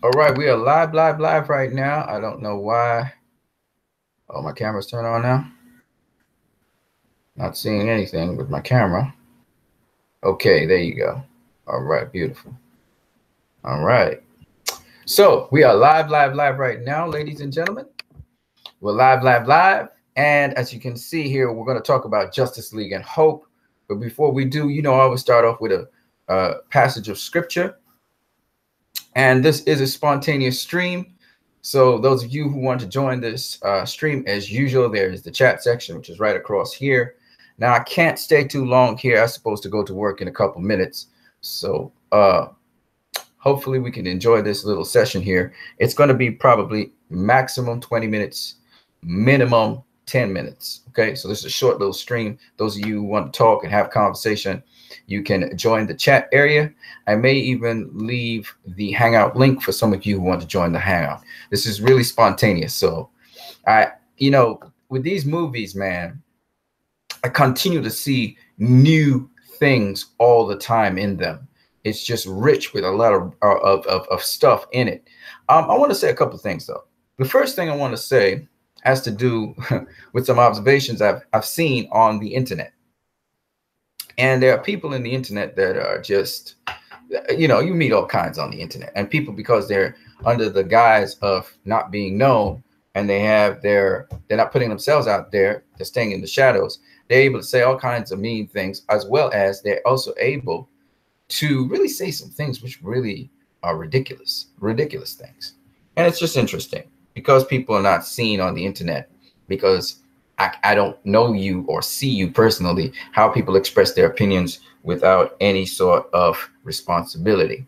All right, we are live right now. I don't know why. Oh, my camera's turned on now. Not seeing anything with my camera. Okay, there you go. All right, beautiful. All right. So we are live right now, ladies and gentlemen. We're live. And as you can see here, we're going to talk about Justice League and Hope. But before we do, I always start off with a passage of scripture. And this is a spontaneous stream. So those of you who want to join this stream, as usual, there's the chat section, which is right across here. Now, I can't stay too long here. I'm supposed to go to work in a couple minutes. So hopefully we can enjoy this little session here. It's going to be probably maximum 20 minutes, minimum 10 minutes. Okay, so this is a short little stream. Those of you who want to talk and have conversation, you can join the chat area. I may even leave the Hangout link for some of you who want to join the Hangout. This is really spontaneous. So with these movies, man, I continue to see new things all the time in them. It's just rich with a lot of stuff in it. I want to say a couple of things, though. The first thing I want to say has to do with some observations I've seen on the internet. And there are people in the internet that are just, you meet all kinds on the internet. And people, because they're under the guise of not being known, and they're not putting themselves out there, they're staying in the shadows, they're able to say all kinds of mean things, as well as they're also able to really say some things which really are ridiculous things. And it's just interesting because people are not seen on the internet, because I don't know you or see you personally, how people express their opinions without any sort of responsibility.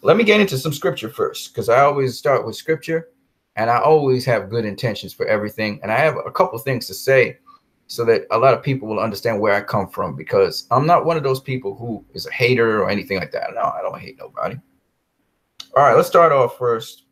Let me get into some scripture first, because I always start with scripture, and I always have good intentions for everything. And I have a couple of things to say so that a lot of people will understand where I come from, because I'm not one of those people who is a hater or anything like that. No, I don't hate nobody. All right, let's start off first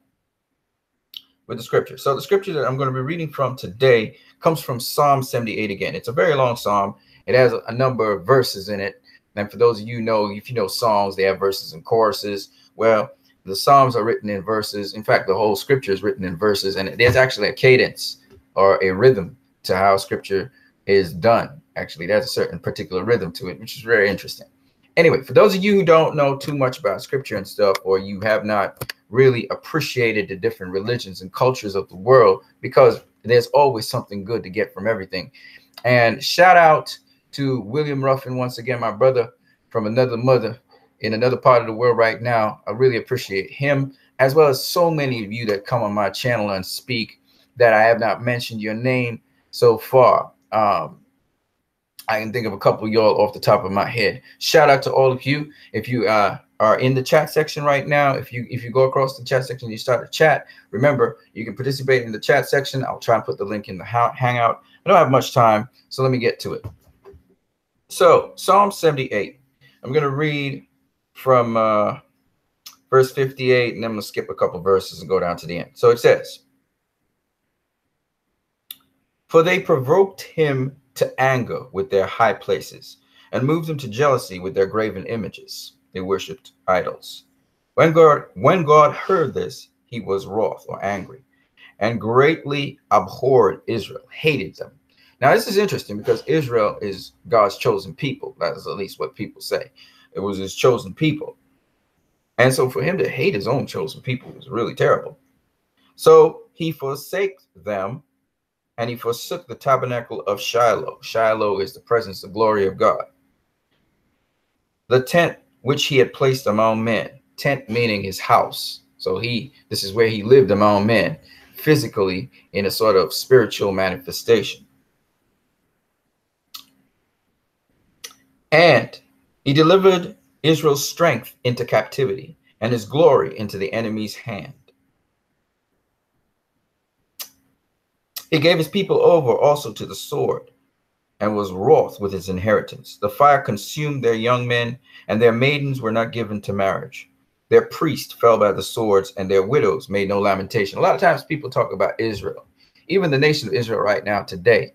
with the scripture. So the scripture that I'm going to be reading from today comes from Psalm 78 again. It's a very long psalm. It has a number of verses in it. And for those of you if you know songs, they have verses and choruses. Well, the psalms are written in verses. In fact, the whole scripture is written in verses, and there's actually a cadence or a rhythm to how scripture is done. Actually, there's a certain particular rhythm to it, which is very interesting. Anyway, for those of you who don't know too much about scripture and stuff, or you have not really appreciated the different religions and cultures of the world, because there's always something good to get from everything. And shout out to William Ruffin once again, my brother from another mother in another part of the world right now. I really appreciate him, as well as so many of you that come on my channel and speak that I have not mentioned your name so far. I can think of a couple of y'all off the top of my head. Shout out to all of you. If you are in the chat section right now, if you go across the chat section, you start to chat, remember, you can participate in the chat section. I'll try and put the link in the Hangout. I don't have much time, so let me get to it. So Psalm 78, I'm going to read from verse 58, and then I'm going to skip a couple verses and go down to the end. So it says, "For they provoked him to anger with their high places, and moved him to jealousy with their graven images. They worshipped idols. When God heard this, he was wroth," or angry, "and greatly abhorred Israel," hated them. Now, this is interesting because Israel is God's chosen people. That is at least what people say. It was his chosen people. And so for him to hate his own chosen people was really terrible. "So he forsake them, and he forsook the tabernacle of Shiloh." Shiloh is the presence, the glory of God. "The tent which he had placed among men." Tent meaning his house. So this is where he lived among men, physically in a sort of spiritual manifestation. "And he delivered Israel's strength into captivity, and his glory into the enemy's hand. He gave his people over also to the sword, and was wroth with his inheritance. The fire consumed their young men, and their maidens were not given to marriage. Their priests fell by the swords, and their widows made no lamentation." A lot of times people talk about Israel, even the nation of Israel right now today.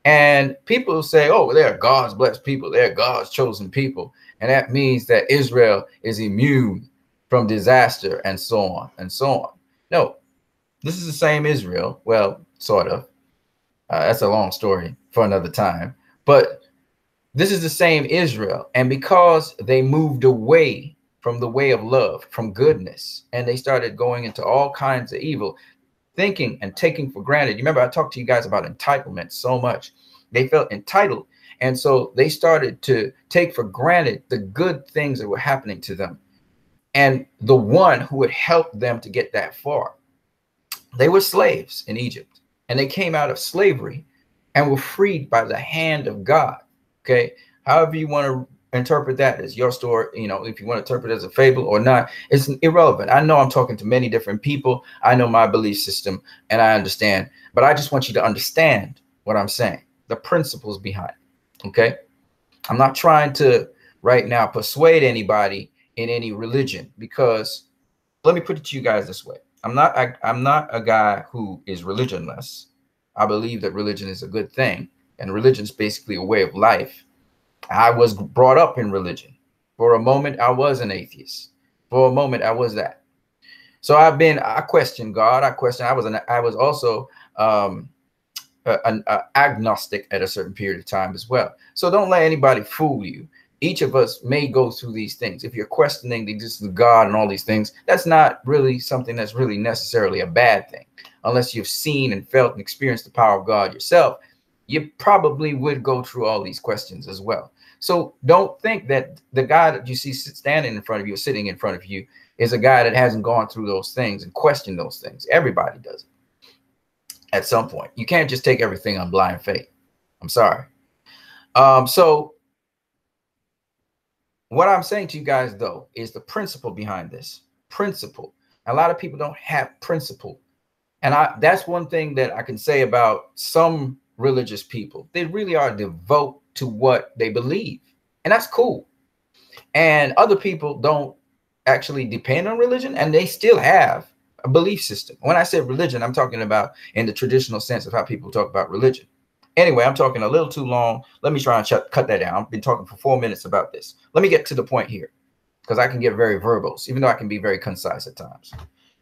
And people say, oh, well, they're God's blessed people. They're God's chosen people. And that means that Israel is immune from disaster and so on and so on. No, this is the same Israel. Well, sort of. That's a long story for another time. But this is the same Israel. And because they moved away from the way of love, from goodness, and they started going into all kinds of evil, thinking and taking for granted. You remember I talked to you guys about entitlement so much. They felt entitled. And so they started to take for granted the good things that were happening to them and the one who would help them to get that far. They were slaves in Egypt, and they came out of slavery and were freed by the hand of God. Okay. However you want to interpret that as your story, you know, if you want to interpret it as a fable or not, it's irrelevant. I know I'm talking to many different people. I know my belief system and I understand, but I just want you to understand what I'm saying, the principles behind it. Okay. I'm not trying to right now persuade anybody in any religion, because let me put it to you guys this way. I'm not a guy who is religionless. I believe that religion is a good thing, and religion is basically a way of life. I was brought up in religion. For a moment, I was an atheist. For a moment, I was that. So I questioned God. I was also an agnostic at a certain period of time as well. So don't let anybody fool you. Each of us may go through these things. If you're questioning the existence of God and all these things, that's not really something that's really necessarily a bad thing. Unless you've seen and felt and experienced the power of God yourself, you probably would go through all these questions as well. So don't think that the guy that you see standing in front of you or sitting in front of you is a guy that hasn't gone through those things and questioned those things. Everybody does it at some point. You can't just take everything on blind faith. I'm sorry. So what I'm saying to you guys, though, is the principle behind this. Principle. A lot of people don't have principle. And that's one thing that I can say about some religious people. They really are devout to what they believe. And that's cool. And other people don't actually depend on religion, and they still have a belief system. When I say religion, I'm talking about in the traditional sense of how people talk about religion. Anyway, I'm talking a little too long. Let me try and cut that down. I've been talking for 4 minutes about this. Let me get to the point here, because I can get very verbose, even though I can be very concise at times.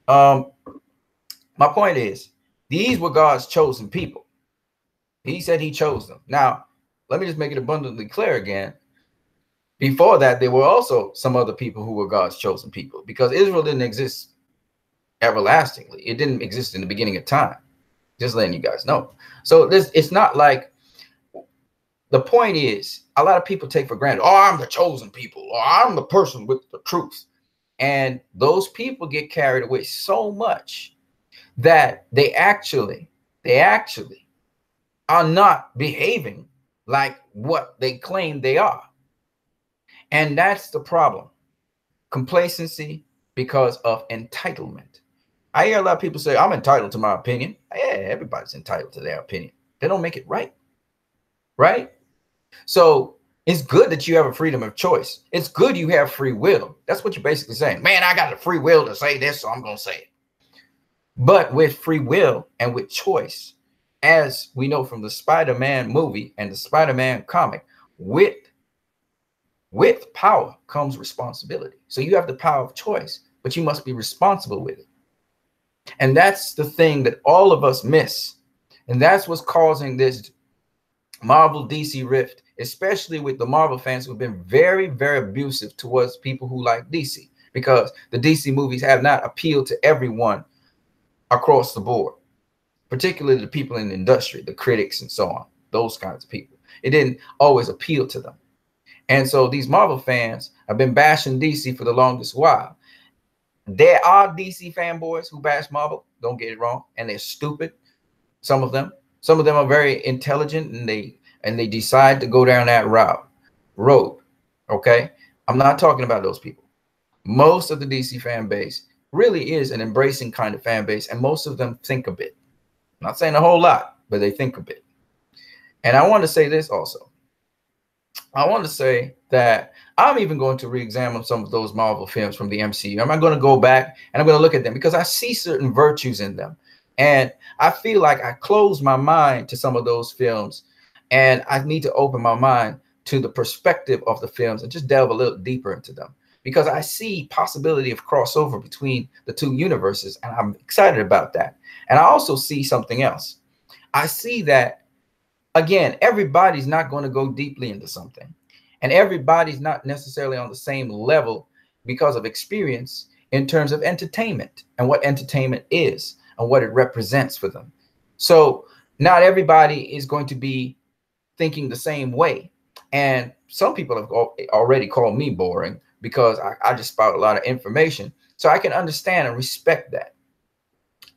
My point is, these were God's chosen people. He said he chose them. Now, let me just make it abundantly clear again. Before that, there were also some other people who were God's chosen people, because Israel didn't exist everlastingly. It didn't exist in the beginning of time. Just letting you guys know. So it's not like, the point is, a lot of people take for granted, oh, I'm the chosen people, or I'm the person with the truth. And those people get carried away so much that they actually are not behaving like what they claim they are. And that's the problem. Complacency because of entitlement. I hear a lot of people say, I'm entitled to my opinion. Yeah, everybody's entitled to their opinion. They don't make it right. Right? So it's good that you have a freedom of choice. It's good you have free will. That's what you're basically saying. Man, I got the free will to say this, so I'm going to say it. But with free will and with choice, as we know from the Spider-Man movie and the Spider-Man comic, with power comes responsibility. So you have the power of choice, but you must be responsible with it. And that's the thing that all of us miss. And that's what's causing this Marvel DC rift, especially with the Marvel fans who've been very, very abusive towards people who like DC, because the DC movies have not appealed to everyone across the board, particularly the people in the industry, the critics and so on, those kinds of people. It didn't always appeal to them. And so these Marvel fans have been bashing DC for the longest while. There are DC fanboys who bash Marvel, don't get it wrong, and they're stupid. Some of them are very intelligent, and they decide to go down that road. Okay, I'm not talking about those people. Most of the DC fan base really is an embracing kind of fan base, and most of them think a bit. I'm not saying a whole lot, but they think a bit. And I want to say this also. I want to say that I'm even going to re-examine some of those Marvel films from the MCU. I'm going to go back and I'm going to look at them, because I see certain virtues in them. And I feel like I closed my mind to some of those films, and I need to open my mind to the perspective of the films and just delve a little deeper into them. because I see possibility of crossover between the two universes, and I'm excited about that. And I also see something else. I see that, again, everybody's not going to go deeply into something, and everybody's not necessarily on the same level because of experience in terms of entertainment and what entertainment is and what it represents for them. So not everybody is going to be thinking the same way. And some people have already called me boring because I just spout a lot of information. So I can understand and respect that,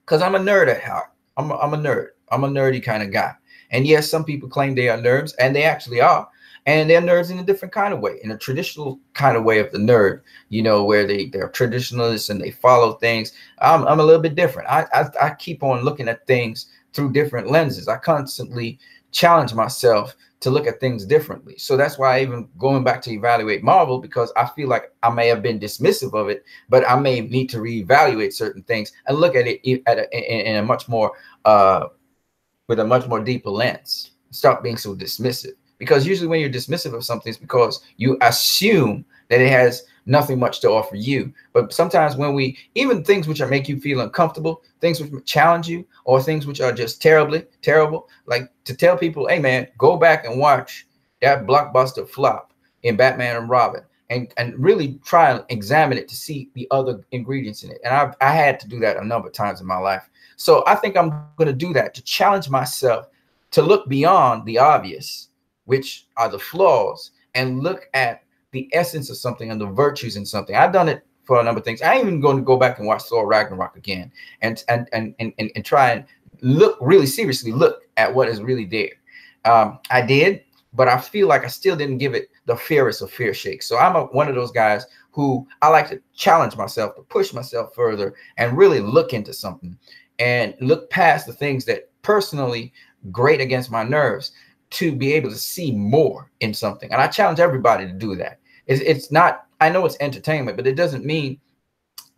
because I'm a nerd at heart. I'm a nerd. I'm a nerdy kind of guy. And yes, some people claim they are nerds, and they actually are. And they're nerds in a different kind of way, in a traditional kind of way of the nerd, you know, where they're traditionalists and they follow things. I'm a little bit different. I keep on looking at things through different lenses. I constantly challenge myself to look at things differently. So that's why I even going back to evaluate Marvel, because I feel like I may have been dismissive of it, but I may need to reevaluate certain things and look at it in a much more with a much more deeper lens. Stop being so dismissive, because usually when you're dismissive of something, it's because you assume that it has nothing much to offer you. But sometimes when we, even things which are make you feel uncomfortable, things which challenge you, or things which are just terrible, like to tell people, hey man, go back and watch that blockbuster flop in Batman and Robin, and really try and examine it to see the other ingredients in it. And I had to do that a number of times in my life. So I think I'm going to do that to challenge myself to look beyond the obvious, which are the flaws, and look at the essence of something and the virtues in something. I've done it for a number of things. I ain't even going to go back and watch Thor Ragnarok again and try and look really seriously, look at what is really there. I did, but I feel like I still didn't give it the fairest of fair shakes. So I'm one of those guys who I like to challenge myself, to push myself further and really look into something and look past the things that personally grate against my nerves, to be able to see more in something. And I challenge everybody to do that. It's not, I know it's entertainment, but it doesn't mean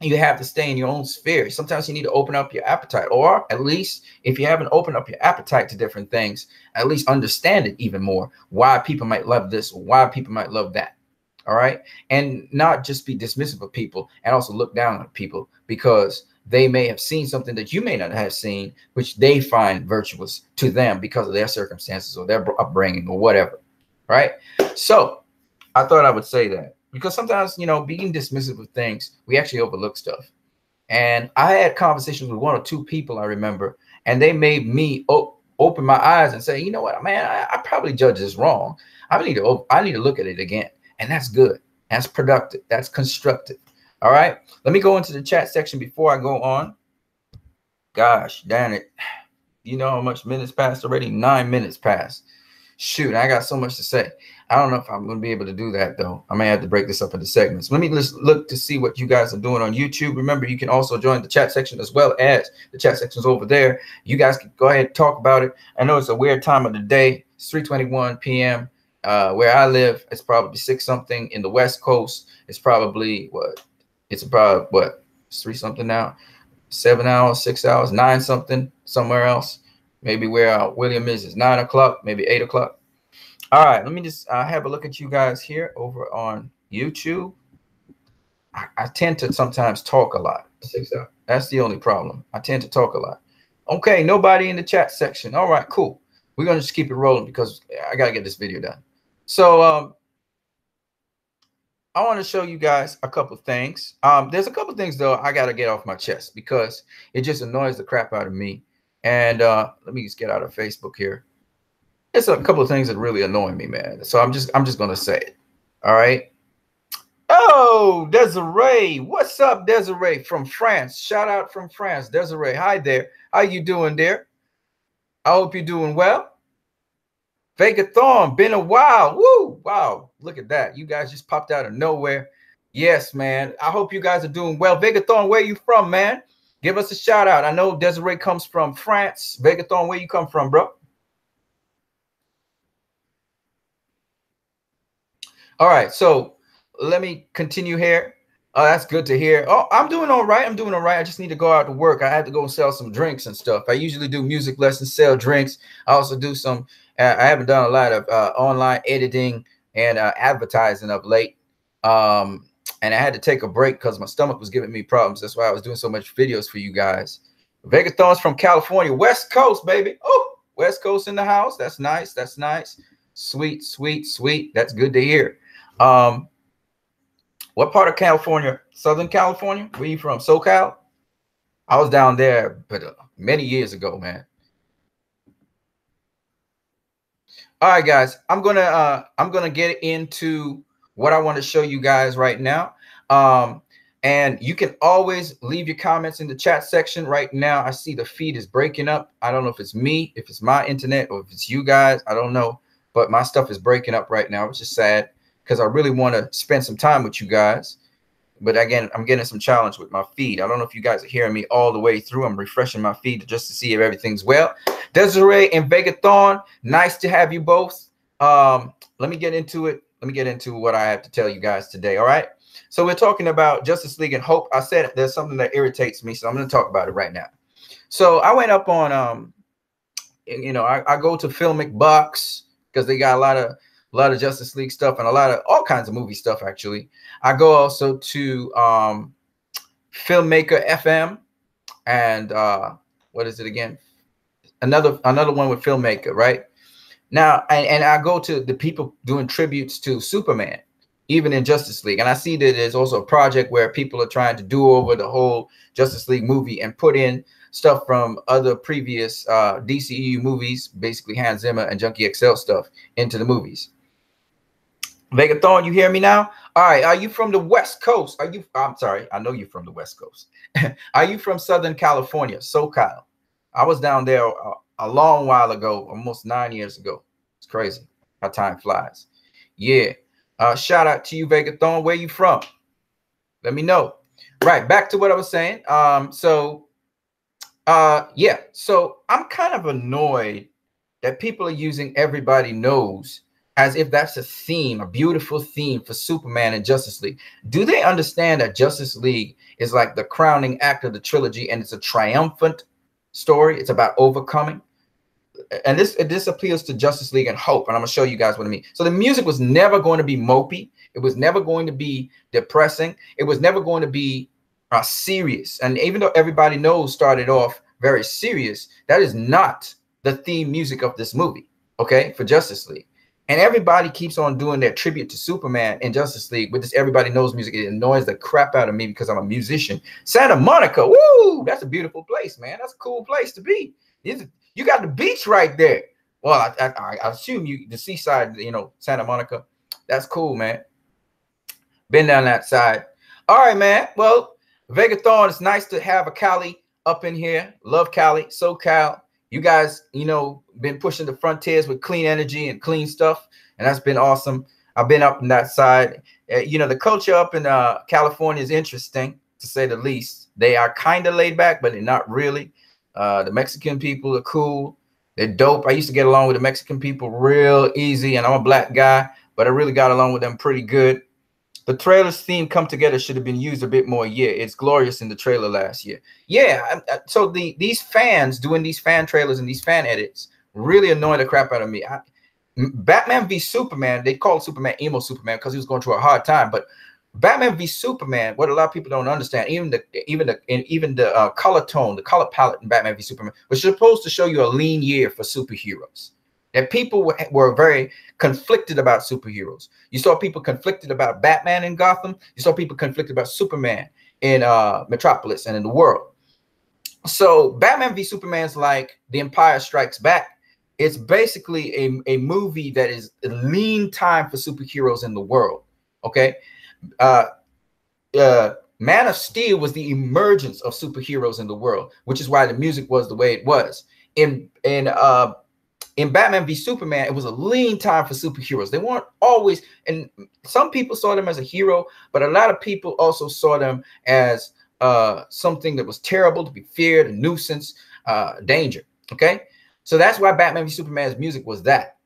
you have to stay in your own sphere. Sometimes you need to open up your appetite, or at least if you haven't opened up your appetite to different things, at least understand it even more, why people might love this, or why people might love that. All right. And not just be dismissive of people, and also look down on people because they may have seen something that you may not have seen, which they find virtuous to them because of their circumstances or their upbringing or whatever. Right. So I thought I would say that, because sometimes, you know, being dismissive of things, we actually overlook stuff. And I had conversations with one or two people, I remember, and they made me open my eyes and say, you know what, man, I probably judge this wrong. I need to look at it again. And that's good. That's productive. That's constructive. All right. Let me go into the chat section before I go on. Gosh, damn it. You know how much minutes passed already? 9 minutes passed. Shoot, I got so much to say. I don't know if I'm going to be able to do that, though. I may have to break this up into segments. Let me just look to see what you guys are doing on YouTube. Remember, you can also join the chat section as well, as the chat section's over there. You guys can go ahead and talk about it. I know it's a weird time of the day. It's 3:21 p.m. Where I live, it's probably 6 something. In the West Coast, it's probably what? It's about what? It's 3 something now. 7 hours, 6 hours, 9 something somewhere else. Maybe where William is 9 o'clock, maybe 8 o'clock. All right, let me just have a look at you guys here over on YouTube. I tend to sometimes talk a lot. That's the only problem. I tend to talk a lot. Okay, nobody in the chat section. All right, cool. We're going to just keep it rolling because I got to get this video done. So I want to show you guys a couple of things. There's a couple of things, though, I got to get off my chest because it just annoys the crap out of me. And let me just get out of Facebook here. It's a couple of things that really annoy me, man. So I'm just going to say it. All right. Oh, Desiree. What's up, Desiree from France? Shout out from France. Desiree, hi there. How you doing there? I hope you're doing well. Vega Thorn, been a while. Woo! Wow, look at that. You guys just popped out of nowhere. Yes, man. I hope you guys are doing well. Vega Thorn, where you from, man? Give us a shout out. I know Desiree comes from France. Vega Thorn, where you come from, bro? All right, so let me continue here. Oh, that's good to hear. Oh, I'm doing all right. I'm doing all right. I just need to go out to work. I had to go and sell some drinks and stuff. I usually do music lessons, sell drinks. I also do some, I haven't done a lot of online editing and advertising of late. and I had to take a break because my stomach was giving me problems. That's why I was doing so much videos for you guys. Vegathon's from California, West Coast, baby. Oh, West Coast in the house. That's nice. That's nice. Sweet, sweet, sweet. That's good to hear. What part of California? Southern California? Where you from? SoCal? I was down there, but many years ago, man. All right, guys. I'm gonna get into what I want to show you guys right now. And you can always leave your comments in the chat section. Right now, I see the feed is breaking up. I don't know if it's me, if it's my internet, or if it's you guys. I don't know, but my stuff is breaking up right now, which is sad because I really want to spend some time with you guys. But again, I'm getting some challenge with my feed. I don't know if you guys are hearing me all the way through. I'm refreshing my feed just to see if everything's well. Desiree and Vegathon, nice to have you both. Let me get into it. Let me get into what I have to tell you guys today. All right. So we're talking about Justice League and Hope. I said there's something that irritates me, so I'm going to talk about it right now. So I went up on, you know, I go to Filmic Box because they got a lot of Justice League stuff and a lot of all kinds of movie stuff. Actually, I go also to Filmmaker FM and what is it again? Another one with Filmmaker, right? Now, and I go to the people doing tributes to Superman, even in Justice League. And I see that there's also a project where people are trying to do over the whole Justice League movie and put in stuff from other previous DCEU movies, basically Hans Zimmer and Junkie XL stuff into the movies. Vegathon, you hear me now? All right. Are you from the West Coast? I'm sorry. I know you're from the West Coast. Are you from Southern California, SoCal? I was down there a long while ago, almost 9 years ago. It's crazy how time flies. Yeah. Shout out to you, Vegathon. Where you from? Let me know. Right. Back to what I was saying. Yeah. So I'm kind of annoyed that people are using everybody knows as if that's a theme, a beautiful theme for Superman and Justice League. Do they understand that Justice League is like the crowning act of the trilogy and it's a triumphant story? It's about overcoming. And this appeals to Justice League and Hope. And I'm going to show you guys what I mean. So the music was never going to be mopey. It was never going to be depressing. It was never going to be serious. And even though everybody knows started off very serious, that is not the theme music of this movie, okay, for Justice League. And everybody keeps on doing their tribute to Superman in Justice League with this everybody knows music. It annoys the crap out of me because I'm a musician. Santa Monica, woo, that's a beautiful place, man. That's a cool place to be. You got the beach right there. Well, I assume the seaside, you know, Santa Monica. That's cool, man. Been down that side. All right, man. Well, Vegathon, it's nice to have a Cali up in here. Love Cali, SoCal. You guys, you know, been pushing the frontiers with clean energy and clean stuff, and that's been awesome. I've been up in that side. You know, the culture up in California is interesting, to say the least. They are kind of laid back, but they're not really. The Mexican people are cool. They're dope. I used to get along with the Mexican people real easy, and I'm a black guy, but I really got along with them pretty good. The trailer's theme Come Together should have been used a bit more. Yeah, it's glorious in the trailer last year. Yeah, so these fans doing these fan trailers and these fan edits really annoy the crap out of me. Batman v Superman, they called Superman emo Superman because he was going through a hard time. But Batman v Superman, what a lot of people don't understand, even the color tone, the color palette in Batman v Superman was supposed to show you a lean year for superheroes. That people were very conflicted about superheroes. You saw people conflicted about Batman in Gotham. You saw people conflicted about Superman in Metropolis and in the world. So Batman v Superman's like The Empire Strikes Back. It's basically a movie that is a lean time for superheroes in the world. Okay. Man of Steel was the emergence of superheroes in the world, which is why the music was the way it was. In Batman v Superman, it was a lean time for superheroes. They weren't always, and some people saw them as a hero, but a lot of people also saw them as something that was terrible, to be feared, a nuisance, danger. Okay, so that's why Batman v Superman's music was that.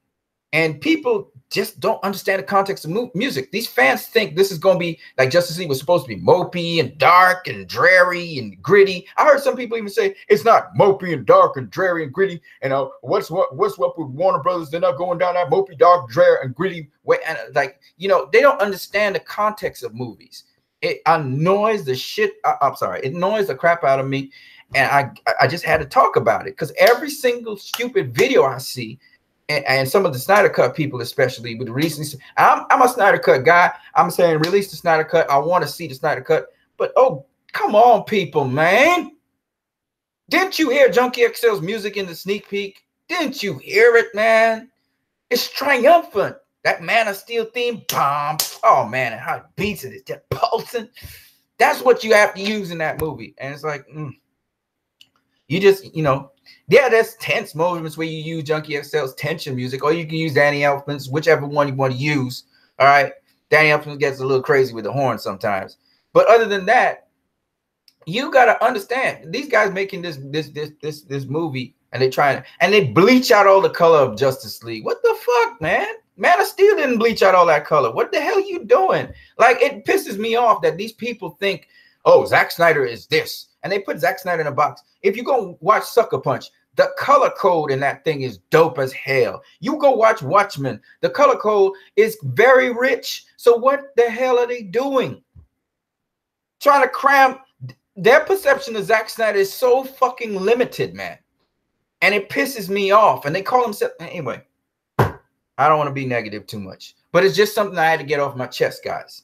And people just don't understand the context of music. These fans think this is going to be like Justice League was supposed to be mopey and dark and dreary and gritty. I heard some people even say it's not mopey and dark and dreary and gritty. And what's up with Warner Brothers? They're not going down that mopey, dark, dreary, and gritty way. And like, you know, they don't understand the context of movies. It annoys the shit. I'm sorry, it annoys the crap out of me. And I just had to talk about it because every single stupid video I see. And some of the Snyder Cut people, especially with the recent, I'm a Snyder Cut guy. I'm saying release the Snyder Cut. I want to see the Snyder Cut. But oh, come on, people, man. Didn't you hear Junkie XL's music in the sneak peek? Didn't you hear it, man? It's triumphant. That Man of Steel theme, bomb. Oh, man, and how it beats it. It's just pulsing. That's what you have to use in that movie. And it's like, you just, you know, yeah, there's tense moments where you use Junkie XL's tension music, or you can use Danny Elfman's, whichever one you want to use. All right. Danny Elfman gets a little crazy with the horn sometimes. But other than that, you gotta understand these guys making this movie, and they bleach out all the color of Justice League. What the fuck, man? Man of Steel didn't bleach out all that color. What the hell are you doing? Like, it pisses me off that these people think, oh, Zack Snyder is this. And they put Zack Snyder in a box. If you go watch Sucker Punch, the color code in that thing is dope as hell. You go watch Watchmen. The color code is very rich. So what the hell are they doing? Trying to cram. Their perception of Zack Snyder is so fucking limited, man. And it pisses me off. And they call themselves. Anyway, I don't want to be negative too much. But it's just something I had to get off my chest, guys.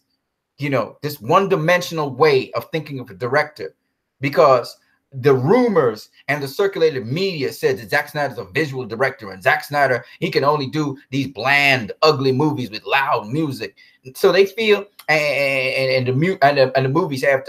You know, this one-dimensional way of thinking of a director. Because the rumors and the circulated media said that Zack Snyder's a visual director, and Zack Snyder, he can only do these bland, ugly movies with loud music. So they feel, and the movies have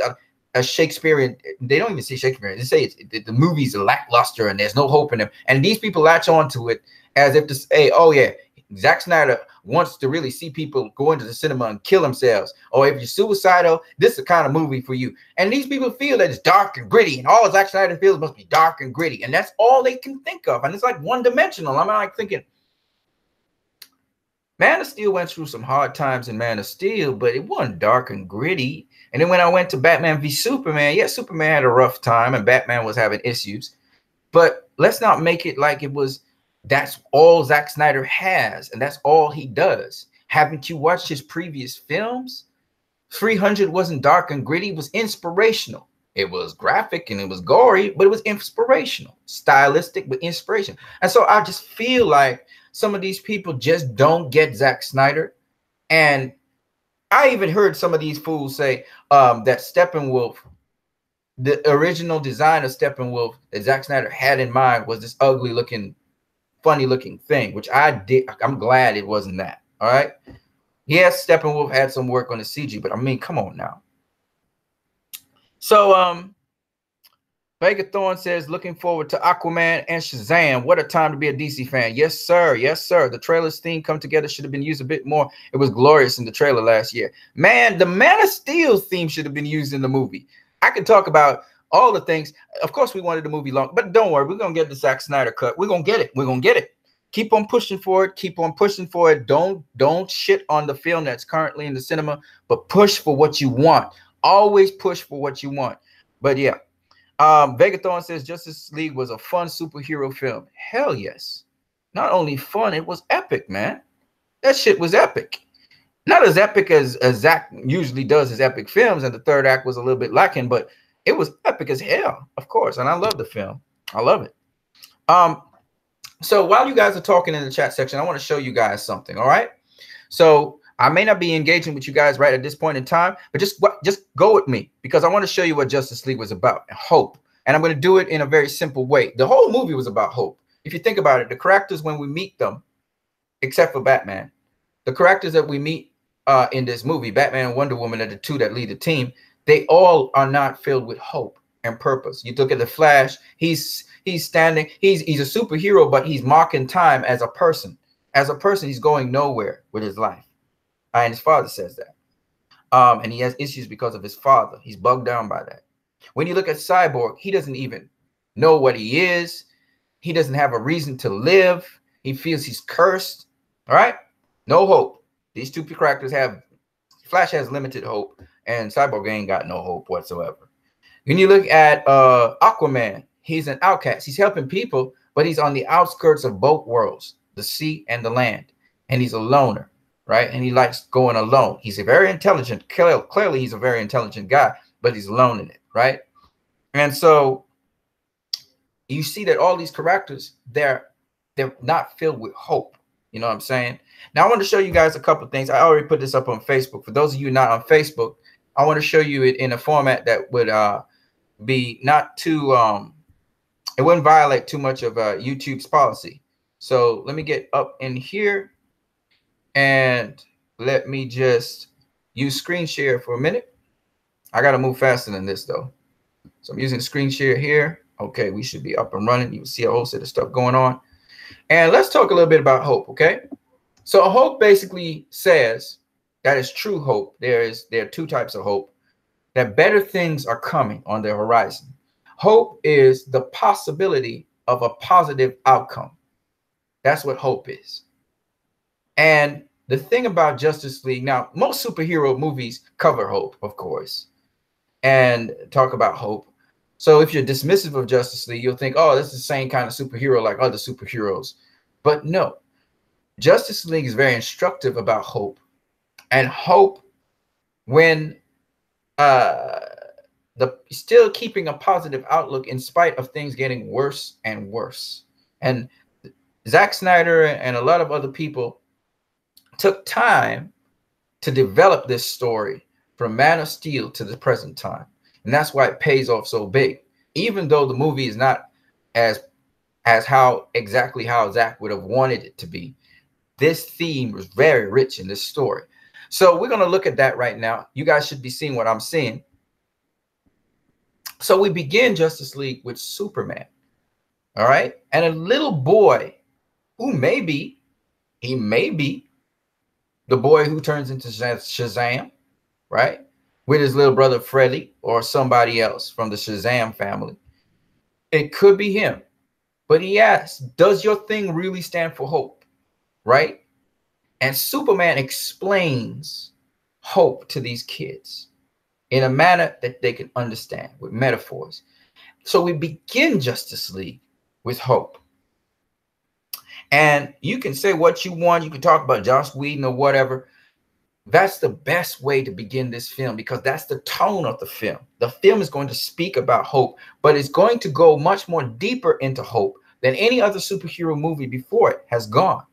a Shakespearean. They don't even say Shakespearean. They say the movies are lackluster and there's no hope in them. And these people latch onto it as if to say, oh yeah, Zack Snyder wants to really see people go into the cinema and kill themselves. Or if you're suicidal, this is the kind of movie for you. And these people feel that it's dark and gritty, and all Zack Snyder feels must be dark and gritty. And that's all they can think of. And it's like one-dimensional. I'm like thinking, Man of Steel went through some hard times in Man of Steel, but it wasn't dark and gritty. And then when I went to Batman v Superman, yeah, Superman had a rough time and Batman was having issues. But let's not make it like it was that's all Zack Snyder has, and that's all he does. Haven't you watched his previous films? 300 wasn't dark and gritty. It was inspirational. It was graphic and it was gory, but it was inspirational. Stylistic, but inspiration. And so I just feel like some of these people just don't get Zack Snyder. And I even heard some of these fools say that Steppenwolf, the original design of Steppenwolf that Zack Snyder had in mind was this ugly looking, funny looking thing, which I'm glad it wasn't that. All right. Yes, Steppenwolf had some work on the CG, but I mean, come on now. So Vega Thorne says, looking forward to Aquaman and Shazam. What a time to be a DC fan. Yes, sir. Yes, sir. The trailer's theme come together should have been used a bit more. It was glorious in the trailer last year. Man, the Man of Steel theme should have been used in the movie. I can talk about all the things. Of course, we wanted the movie long, but don't worry. We're going to get the Zack Snyder cut. We're going to get it. We're going to get it. Keep on pushing for it. Keep on pushing for it. Don't shit on the film that's currently in the cinema, but push for what you want. Always push for what you want. But yeah, Vega Thorne says Justice League was a fun superhero film. Hell yes. Not only fun, it was epic, man. That shit was epic. Not as epic as Zack usually does his epic films, and the third act was a little bit lacking, but it was epic as hell, of course. And I love the film. I love it. So while you guys are talking in the chat section, I want to show you guys something. All right. So I may not be engaging with you guys right at this point in time, but just go with me because I want to show you what Justice League was about, hope. And I'm going to do it in a very simple way. The whole movie was about hope. If you think about it, the characters, when we meet them, except for Batman, the characters that we meet in this movie, Batman and Wonder Woman are the two that lead the team. They all are not filled with hope and purpose. You look at the Flash, he's standing, he's a superhero, but he's marking time as a person. As a person, he's going nowhere with his life. And his father says that. And he has issues because of his father. He's bugged down by that. When you look at Cyborg, he doesn't even know what he is. He doesn't have a reason to live. He feels he's cursed. All right. No hope. These two characters have, Flash has limited hope, and Cyborg ain't got no hope whatsoever. When you look at Aquaman, he's an outcast. He's helping people, but he's on the outskirts of both worlds, the sea and the land. And he's a loner, right? And he likes going alone. He's a very intelligent, clearly he's a very intelligent guy, but he's alone in it, right? And so you see that all these characters, they're not filled with hope. You know what I'm saying? Now I want to show you guys a couple of things. I already put this up on Facebook. For those of you not on Facebook, I want to show you it in a format that would be not too it wouldn't violate too much of YouTube's policy. So let me get up in here and let me just use screen share for a minute. I got to move faster than this though. So I'm using screen share here. Okay, we should be up and running. You can see a whole set of stuff going on. And let's talk a little bit about hope, okay? So hope basically says that is true hope. There are two types of hope. That better things are coming on the horizon. Hope is the possibility of a positive outcome. That's what hope is. And the thing about Justice League, now, most superhero movies cover hope, of course, and talk about hope. So if you're dismissive of Justice League, you'll think, oh, that's the same kind of superhero like other superheroes. But no, Justice League is very instructive about hope. And hope, when still keeping a positive outlook in spite of things getting worse and worse. And Zack Snyder and a lot of other people took time to develop this story from Man of Steel to the present time. And that's why it pays off so big, even though the movie is not as exactly how Zack would have wanted it to be. This theme was very rich in this story. So we're going to look at that right now. You guys should be seeing what I'm seeing. So we begin Justice League with Superman. All right. And a little boy who he may be the boy who turns into Shazam, right? With his little brother Freddy or somebody else from the Shazam family. It could be him. But he asks, does your thing really stand for hope? Right? And Superman explains hope to these kids in a manner that they can understand with metaphors. So we begin Justice League with hope. And you can say what you want. You can talk about Joss Whedon or whatever. That's the best way to begin this film because that's the tone of the film. The film is going to speak about hope, but it's going to go much more deeper into hope than any other superhero movie before it has gone.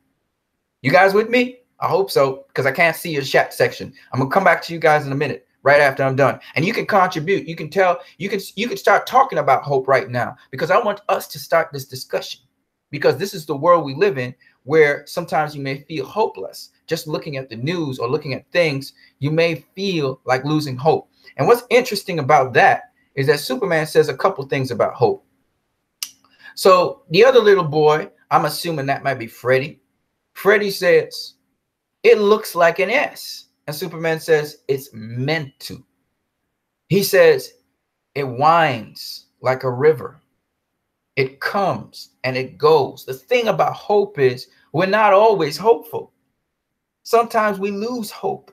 You guys with me? I hope so, because I can't see your chat section. I'm gonna come back to you guys in a minute, right after I'm done. And you can contribute. You can tell, you can start talking about hope right now, because I want us to start this discussion, because this is the world we live in, where sometimes you may feel hopeless. Just looking at the news or looking at things, you may feel like losing hope. And what's interesting about that is that Superman says a couple things about hope. So the other little boy, I'm assuming that might be Freddy. Freddy says, it looks like an S. And Superman says, it's meant to. He says, it winds like a river. It comes and it goes. The thing about hope is we're not always hopeful. Sometimes we lose hope.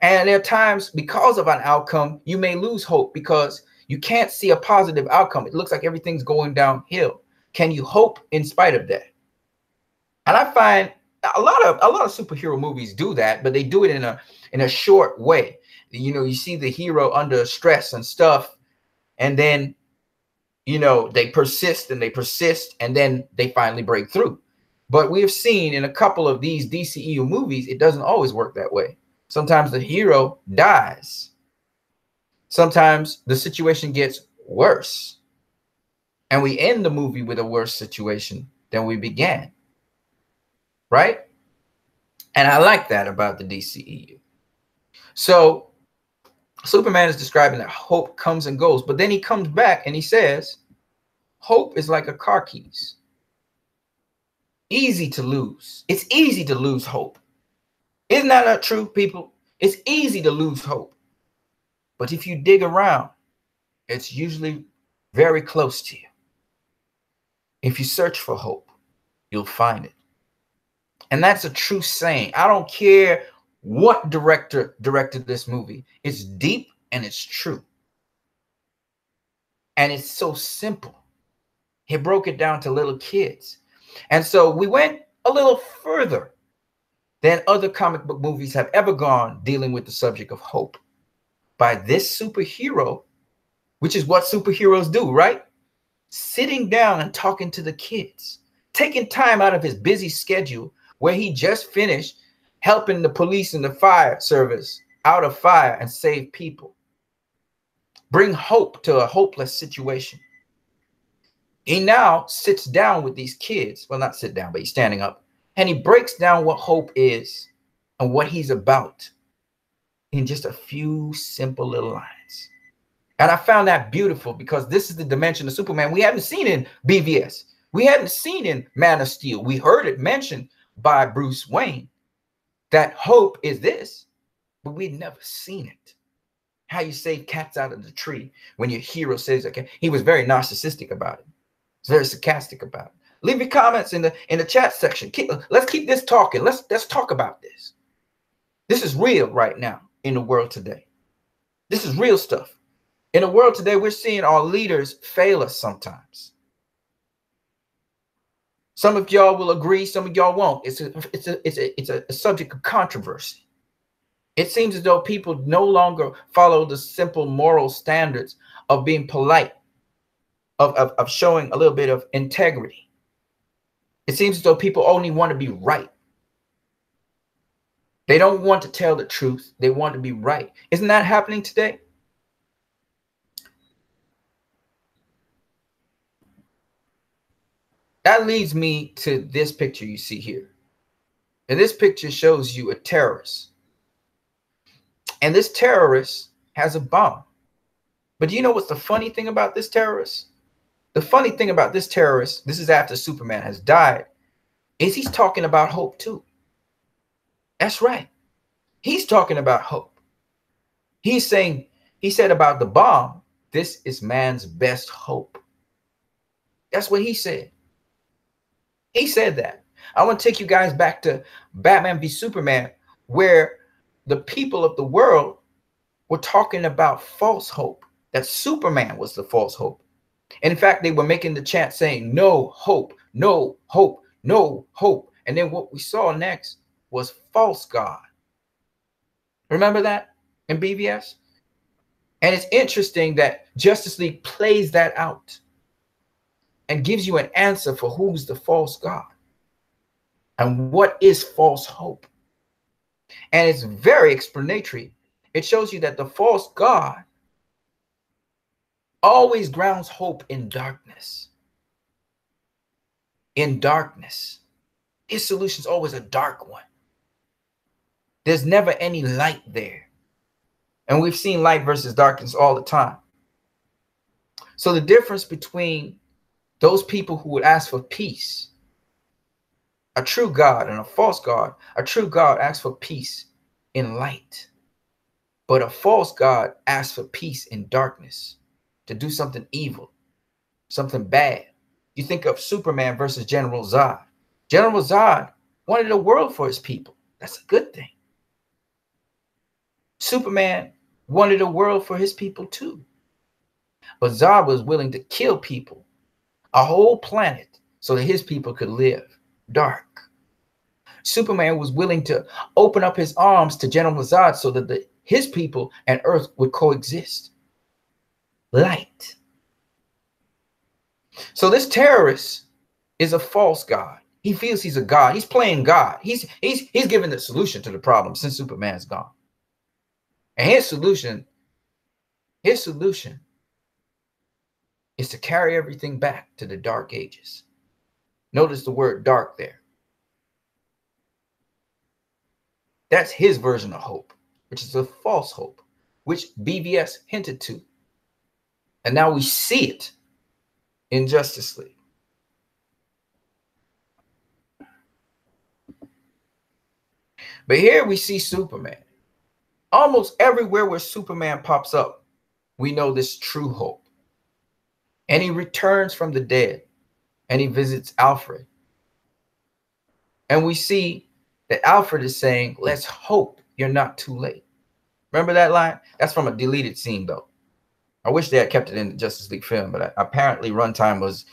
And there are times because of an outcome, you may lose hope because you can't see a positive outcome. It looks like everything's going downhill. Can you hope in spite of that? And I find a lot of superhero movies do that, but they do it in a short way. You know, you see the hero under stress and stuff, and then, you know, they persist and they persist, and then they finally break through. But we have seen in a couple of these DCEU movies, it doesn't always work that way. Sometimes the hero dies. Sometimes the situation gets worse, and we end the movie with a worse situation than we began. Right? And I like that about the DCEU. So Superman is describing that hope comes and goes, but then he comes back and he says, hope is like a car keys. Easy to lose. It's easy to lose hope. Isn't that true, people? It's easy to lose hope. But if you dig around, it's usually very close to you. If you search for hope, you'll find it. And that's a true saying. I don't care what director directed this movie. It's deep and it's true. And it's so simple. He broke it down to little kids. And so we went a little further than other comic book movies have ever gone dealing with the subject of hope. By this superhero, which is what superheroes do, right? Sitting down and talking to the kids, taking time out of his busy schedule where he just finished helping the police and the fire service out of fire and save people. Bring hope to a hopeless situation. He now sits down with these kids. Well, not sit down, but he's standing up. And he breaks down what hope is and what he's about in just a few simple little lines. And I found that beautiful because this is the dimension of Superman we haven't seen in BVS. We hadn't seen in Man of Steel. We heard it mentioned by Bruce Wayne that hope is this, but we'd never seen it. How you save cats out of the tree when your hero says, okay, he was very narcissistic about it. He's very sarcastic about it. Leave your comments in the chat section. Let's keep this talking. Let's talk about this. This is real right now in the world today. This is real stuff. In the world today, we're seeing our leaders fail us sometimes. Some of y'all will agree, some of y'all won't. It's a subject of controversy. It seems as though people no longer follow the simple moral standards of being polite, of showing a little bit of integrity. It seems as though people only want to be right. They don't want to tell the truth. They want to be right. Isn't that happening today? That leads me to this picture you see here. And this picture shows you a terrorist. And this terrorist has a bomb. But do you know what's the funny thing about this terrorist? The funny thing about this terrorist, this is after Superman has died, is he's talking about hope too. That's right. He's talking about hope. He's saying, he said about the bomb, this is man's best hope. That's what he said. He said that. I want to take you guys back to Batman v Superman, where the people of the world were talking about false hope, that Superman was the false hope. And in fact, they were making the chant saying, no hope, no hope, no hope. And then what we saw next was false God. Remember that in BVS? And it's interesting that Justice League plays that out and gives you an answer for who's the false God and what is false hope. And it's very explanatory. It shows you that the false God always grounds hope in darkness. In darkness. His solution is always a dark one. There's never any light there. And we've seen light versus darkness all the time. So the difference between those people who would ask for peace, a true God and a false God, a true God asks for peace in light. But a false God asks for peace in darkness, to do something evil, something bad. You think of Superman versus General Zod. General Zod wanted a world for his people. That's a good thing. Superman wanted a world for his people too. But Zod was willing to kill people, a whole planet, so that his people could live dark. Superman was willing to open up his arms to General Zod so that his people and Earth would coexist. Light. So this terrorist is a false God. He feels he's a God. He's playing God. He's giving the solution to the problem since Superman's gone. And his solution is to carry everything back to the dark ages. Notice the word dark there. That's his version of hope, which is a false hope, which BVS hinted to. And now we see it in Justice League. But here we see Superman. Almost everywhere where Superman pops up, we know this true hope. And he returns from the dead and he visits Alfred. And we see that Alfred is saying, let's hope you're not too late. Remember that line? That's from a deleted scene, though. I wish they had kept it in the Justice League film, but apparently runtime was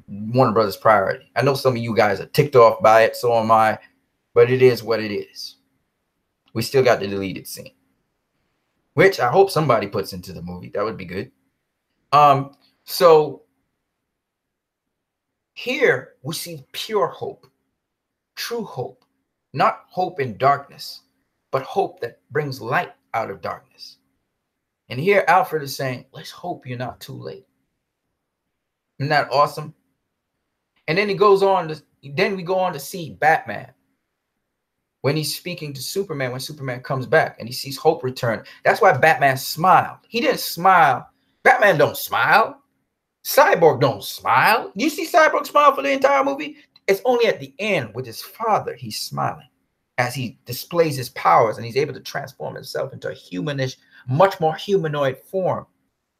Warner Brothers' priority. I know some of you guys are ticked off by it, so am I, but it is what it is. We still got the deleted scene, which I hope somebody puts into the movie. That would be good. So here we see pure hope, true hope, not hope in darkness, but hope that brings light out of darkness. And here Alfred is saying, let's hope you're not too late. Isn't that awesome? And then he goes on to, then we go on to see Batman. When he's speaking to Superman, when Superman comes back and he sees hope return. That's why Batman smiled. He didn't smile. Batman don't smile. Cyborg don't smile. You see Cyborg smile for the entire movie? It's only at the end with his father he's smiling as he displays his powers and he's able to transform himself into a humanish, much more humanoid form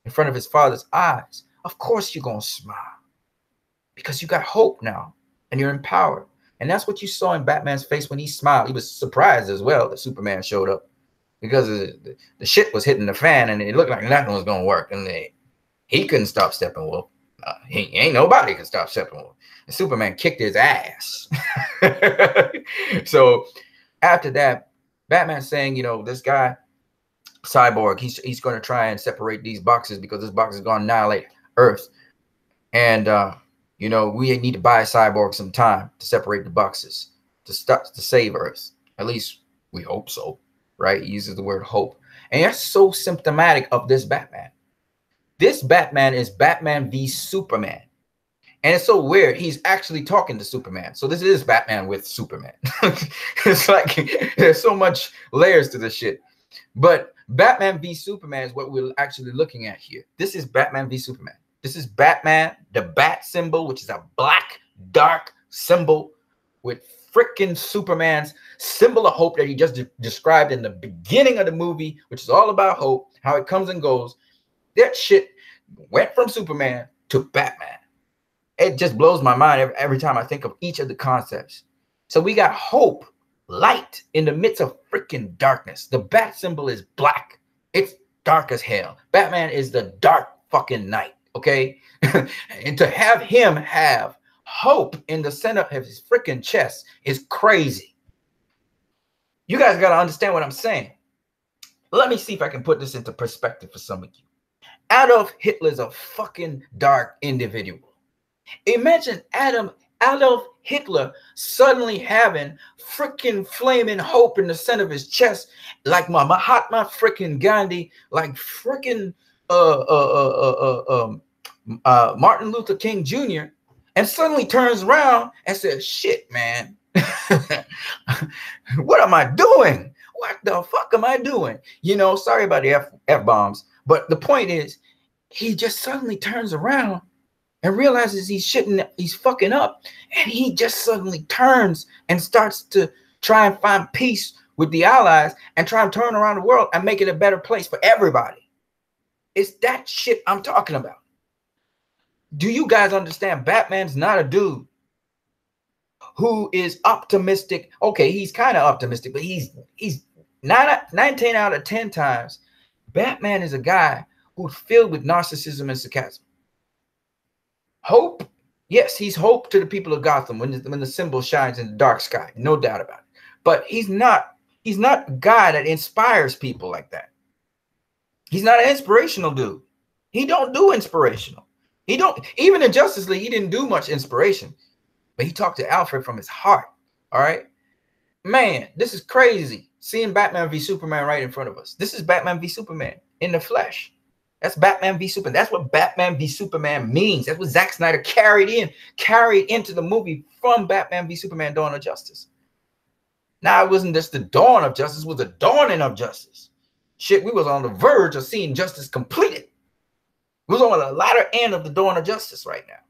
in front of his father's eyes. Of course you're going to smile because you got hope now and you're empowered. And that's what you saw in Batman's face when he smiled. He was surprised as well that Superman showed up because the shit was hitting the fan and it looked like nothing was going to work. And he couldn't stop Steppenwolf. Ain't nobody could stop Steppenwolf. And Superman kicked his ass. So after that, Batman's saying, you know, this guy, Cyborg, he's going to try and separate these boxes because this box is going to annihilate Earth. And, you know, we need to buy Cyborg some time to separate the boxes to save Earth. At least we hope so, right? He uses the word hope. And that's so symptomatic of this Batman. This Batman is Batman v Superman. And it's so weird. He's actually talking to Superman. So this is Batman with Superman. It's like there's so much layers to this shit. But Batman v Superman is what we're actually looking at here. This is Batman v Superman. This is Batman, the bat symbol, which is a black, dark symbol with freaking Superman's symbol of hope that he just described in the beginning of the movie, which is all about hope, how it comes and goes. That shit went from Superman to Batman. It just blows my mind every time I think of each of the concepts. So we got hope, light in the midst of freaking darkness. The bat symbol is black. It's dark as hell. Batman is the dark fucking night. Okay. And to have him have hope in the center of his freaking chest is crazy. You guys got to understand what I'm saying. Let me see if I can put this into perspective for some of you. Adolf Hitler's a fucking dark individual. Imagine Adolf Hitler suddenly having freaking flaming hope in the center of his chest, like Mahatma freaking Gandhi, like freaking Martin Luther King Jr., and suddenly turns around and says, shit, man, what am I doing? What the fuck am I doing? You know, sorry about the F-bombs, but the point is, he just suddenly turns around and realizes he's fucking up, and he just suddenly turns and starts to try and find peace with the Allies and try and turn around the world and make it a better place for everybody. It's that shit I'm talking about. Do you guys understand? Batman's not a dude who is optimistic. Okay, he's kind of optimistic, but he's 19 out of 10 times. Batman is a guy who's filled with narcissism and sarcasm. Hope, yes, he's hope to the people of Gotham when the symbol shines in the dark sky, no doubt about it. But he's not a guy that inspires people like that. He's not an inspirational dude. He don't do inspirational. He don't, even in Justice League, he didn't do much inspiration, but he talked to Alfred from his heart. All right, man, this is crazy. Seeing Batman v Superman right in front of us. This is Batman v Superman in the flesh. That's Batman v Superman. That's what Batman v Superman means. That's what Zack Snyder carried into the movie from Batman v Superman: Dawn of Justice. Now it wasn't just the dawn of justice, it was the dawning of justice. Shit, we was on the verge of seeing justice completed. We was on the latter end of the dawn of justice right now.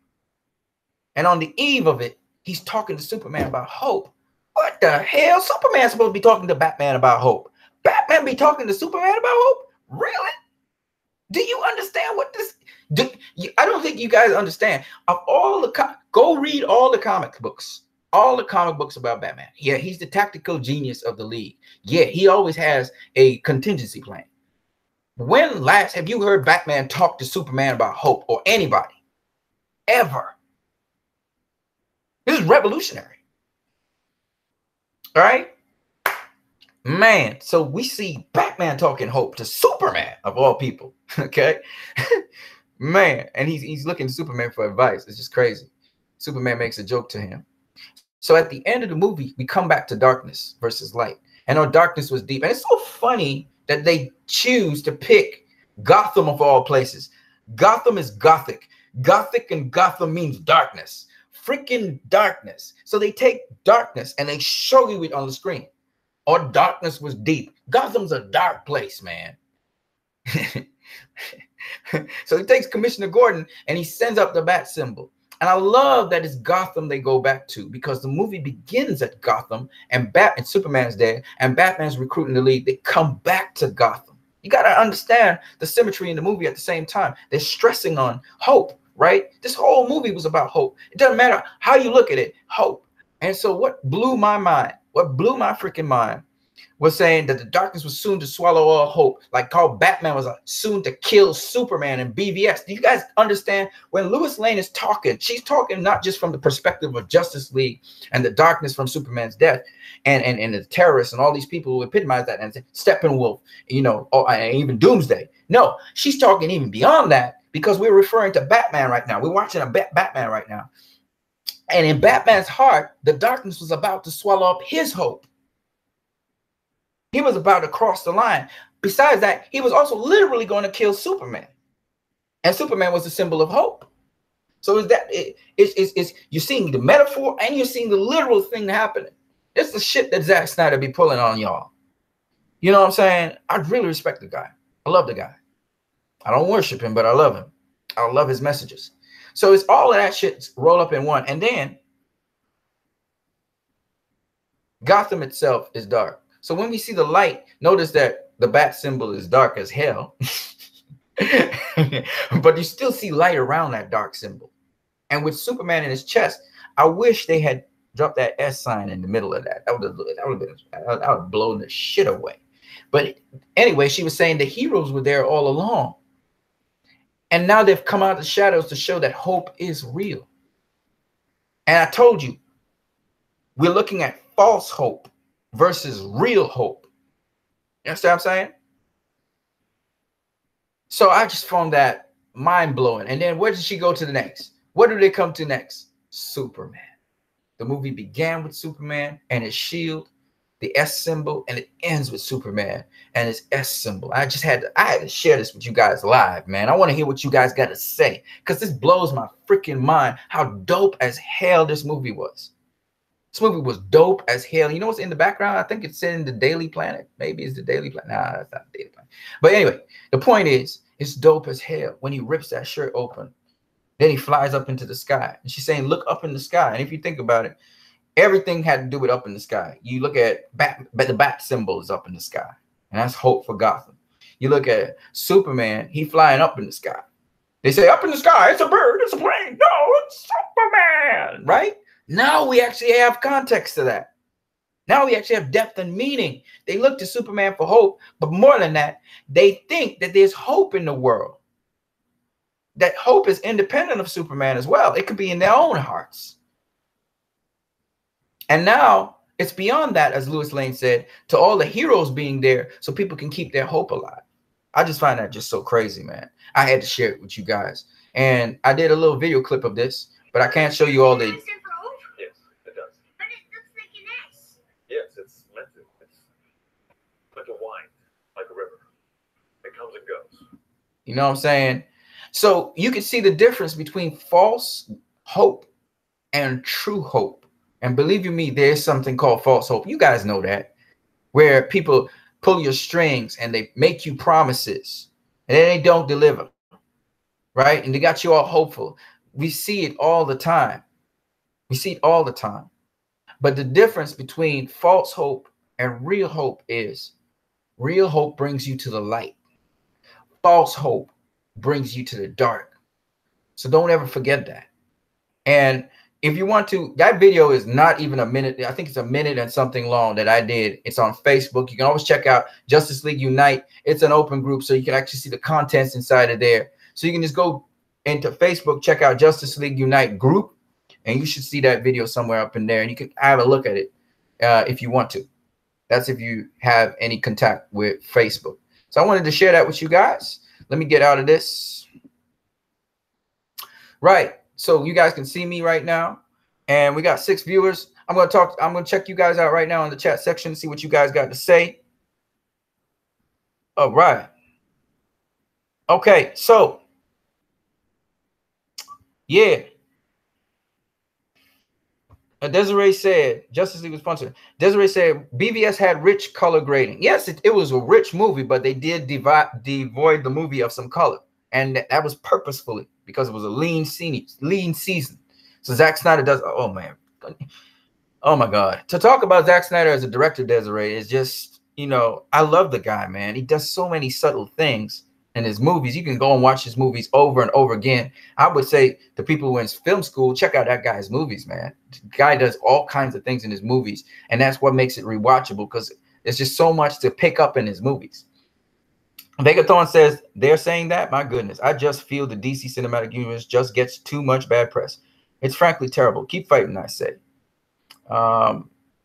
And on the eve of it, he's talking to Superman about hope. What the hell? Superman's supposed to be talking to Batman about hope. Batman be talking to Superman about hope? Really? Do you understand what this? I don't think you guys understand. Of all the go read all the comic books. all the comic books about Batman. Yeah, he's the tactical genius of the league. Yeah, he always has a contingency plan. When last have you heard Batman talk to Superman about hope, or anybody? Ever. This is revolutionary. All right? Man, so we see Batman talking hope to Superman, of all people. Okay? Man, and he's looking to Superman for advice. It's just crazy. Superman makes a joke to him. So at the end of the movie, we come back to darkness versus light. And our darkness was deep. And it's so funny that they choose to pick Gotham of all places. Gotham is Gothic. Gothic and Gotham means darkness. Freaking darkness. So they take darkness and they show you it on the screen. Our darkness was deep. Gotham's a dark place, man. So he takes Commissioner Gordon and he sends up the bat symbol. And I love that it's Gotham they go back to, because the movie begins at Gotham and Superman's there and Batman's recruiting the league. They come back to Gotham. You got to understand the symmetry in the movie at the same time. They're stressing on hope, right? This whole movie was about hope. It doesn't matter how you look at it, hope. And so what blew my mind, what blew my freaking mind, was saying that the darkness was soon to swallow all hope, like how Batman was soon to kill Superman and BVS. Do you guys understand? When Lois Lane is talking, she's talking not just from the perspective of Justice League and the darkness from Superman's death and the terrorists and all these people who epitomize that, and Steppenwolf, you know, and even Doomsday. No, she's talking even beyond that, because we're referring to Batman right now. We're watching a Batman right now. And in Batman's heart, the darkness was about to swallow up his hope. He was about to cross the line. Besides that, he was also literally going to kill Superman. And Superman was the symbol of hope. So is that you're seeing the metaphor and you're seeing the literal thing happening. It's the shit that Zack Snyder be pulling on y'all. You know what I'm saying? I really respect the guy. I love the guy. I don't worship him, but I love him. I love his messages. So it's all of that shit roll up in one. And then Gotham itself is dark. So when we see the light, notice that the bat symbol is dark as hell. But you still see light around that dark symbol. And with Superman in his chest, I wish they had dropped that S sign in the middle of that. That would have blown the shit away. But anyway, she was saying the heroes were there all along. And now they've come out of the shadows to show that hope is real. And I told you, we're looking at false hope versus real hope. You understand what I'm saying? So I just found that mind-blowing. And then where did she go to the next? What do they come to next? Superman. The movie began with Superman and his shield, the S symbol, and it ends with Superman and his S symbol. I had to share this with you guys live, man. I want to hear what you guys got to say, because this blows my freaking mind how dope as hell this movie was. This movie was dope as hell. You know what's in the background? I think it's in the Daily Planet. Maybe it's the Daily Planet. Nah, that's not the Daily Planet. But anyway, the point is, it's dope as hell when he rips that shirt open. Then he flies up into the sky. And she's saying, look up in the sky. And if you think about it, everything had to do with up in the sky. You look at the bat symbol is up in the sky. And that's hope for Gotham. You look at Superman, he flying up in the sky. They say, up in the sky, it's a bird, it's a plane. No, it's Superman, right? Now we actually have context to that. Now we actually have depth and meaning. They look to Superman for hope, but more than that, they think that there's hope in the world. That hope is independent of Superman as well. It could be in their own hearts. And now it's beyond that, as Lois Lane said, to all the heroes being there so people can keep their hope alive. I just find that just so crazy, man. I had to share it with you guys. And I did a little video clip of this, but I can't show you all the... Yes, it's meant to. It's like a wine, like a river. It comes and goes. You know what I'm saying? So you can see the difference between false hope and true hope. And believe you me, there's something called false hope. You guys know that, where people pull your strings and they make you promises and then they don't deliver, right? And they got you all hopeful. We see it all the time. We see it all the time. But the difference between false hope and real hope is real hope brings you to the light. False hope brings you to the dark. So don't ever forget that. And if you want to, that video is not even a minute. I think it's a minute and something long that I did. It's on Facebook. You can always check out Justice League Unite. It's an open group, so you can actually see the contents inside of there. So you can just go into Facebook, check out Justice League Unite group, and you should see that video somewhere up in there, and you can have a look at it if you want to. That's if you have any contact with Facebook. So I wanted to share that with you guys. Let me get out of this. Right. So you guys can see me right now, and we got 6 viewers. I'm going to check you guys out right now in the chat section, see what you guys got to say. All right. Okay. So yeah. Desiree said Justice League was sponsored. Desiree said BVS had rich color grading. Yes, it was a rich movie, but they did devoid the movie of some color, and that was purposefully because it was a lean season. So Zack Snyder does. Oh man, oh my God. To talk about Zack Snyder as a director, Desiree, is just, you know, I love the guy, man. He does so many subtle things in his movies. You can go and watch his movies over and over again. I would say to people who are in film school, check out that guy's movies, man. The guy does all kinds of things in his movies, and that's what makes it rewatchable, because there's just so much to pick up in his movies. Vegathon says, they're saying that? My goodness, I just feel the DC Cinematic Universe just gets too much bad press. It's frankly terrible. Keep fighting, I say.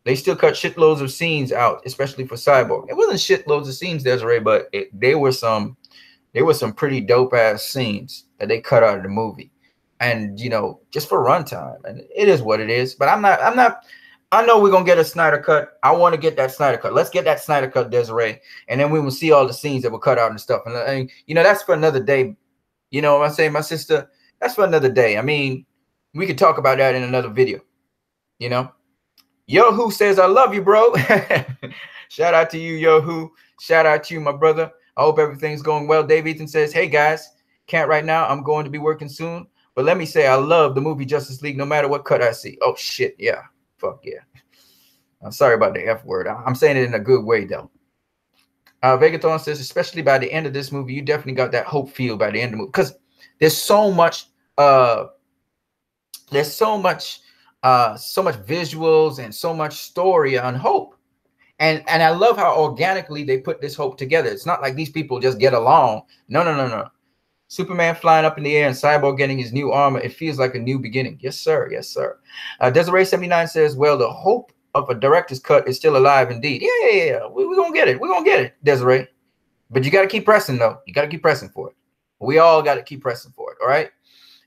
They still cut shitloads of scenes out, especially for Cyborg. It wasn't shitloads of scenes, Desiree, but there were some pretty dope ass scenes that they cut out of the movie, and you know, just for runtime, and it is what it is. But I'm not. I know we're gonna get a Snyder cut. I want to get that Snyder cut. Let's get that Snyder cut, Desiree, and then we will see all the scenes that were cut out and stuff. And you know, that's for another day. You know what I'm saying, my sister? That's for another day. I mean, we could talk about that in another video. You know, Yo-Hoo says, I love you, bro. Shout out to you, Yo-Hoo. Shout out to you, my brother. I hope everything's going well. Dave Ethan says, hey, guys, can't right now. I'm going to be working soon. But let me say, I love the movie Justice League no matter what cut I see. Oh, shit. Yeah. Fuck yeah. I'm sorry about the F word. I'm saying it in a good way, though. Vegathon says, especially by the end of this movie, you definitely got that hope feel by the end of the movie. Because there's so much visuals and so much story on hope. And I love how organically they put this hope together. It's not like these people just get along. No. Superman flying up in the air and Cyborg getting his new armor. It feels like a new beginning. Yes, sir. Yes, sir. Desiree 79 says, well, the hope of a director's cut is still alive indeed. Yeah. We're going to get it. We're going to get it, Desiree. But you got to keep pressing, though. You got to keep pressing for it. We all got to keep pressing for it. All right.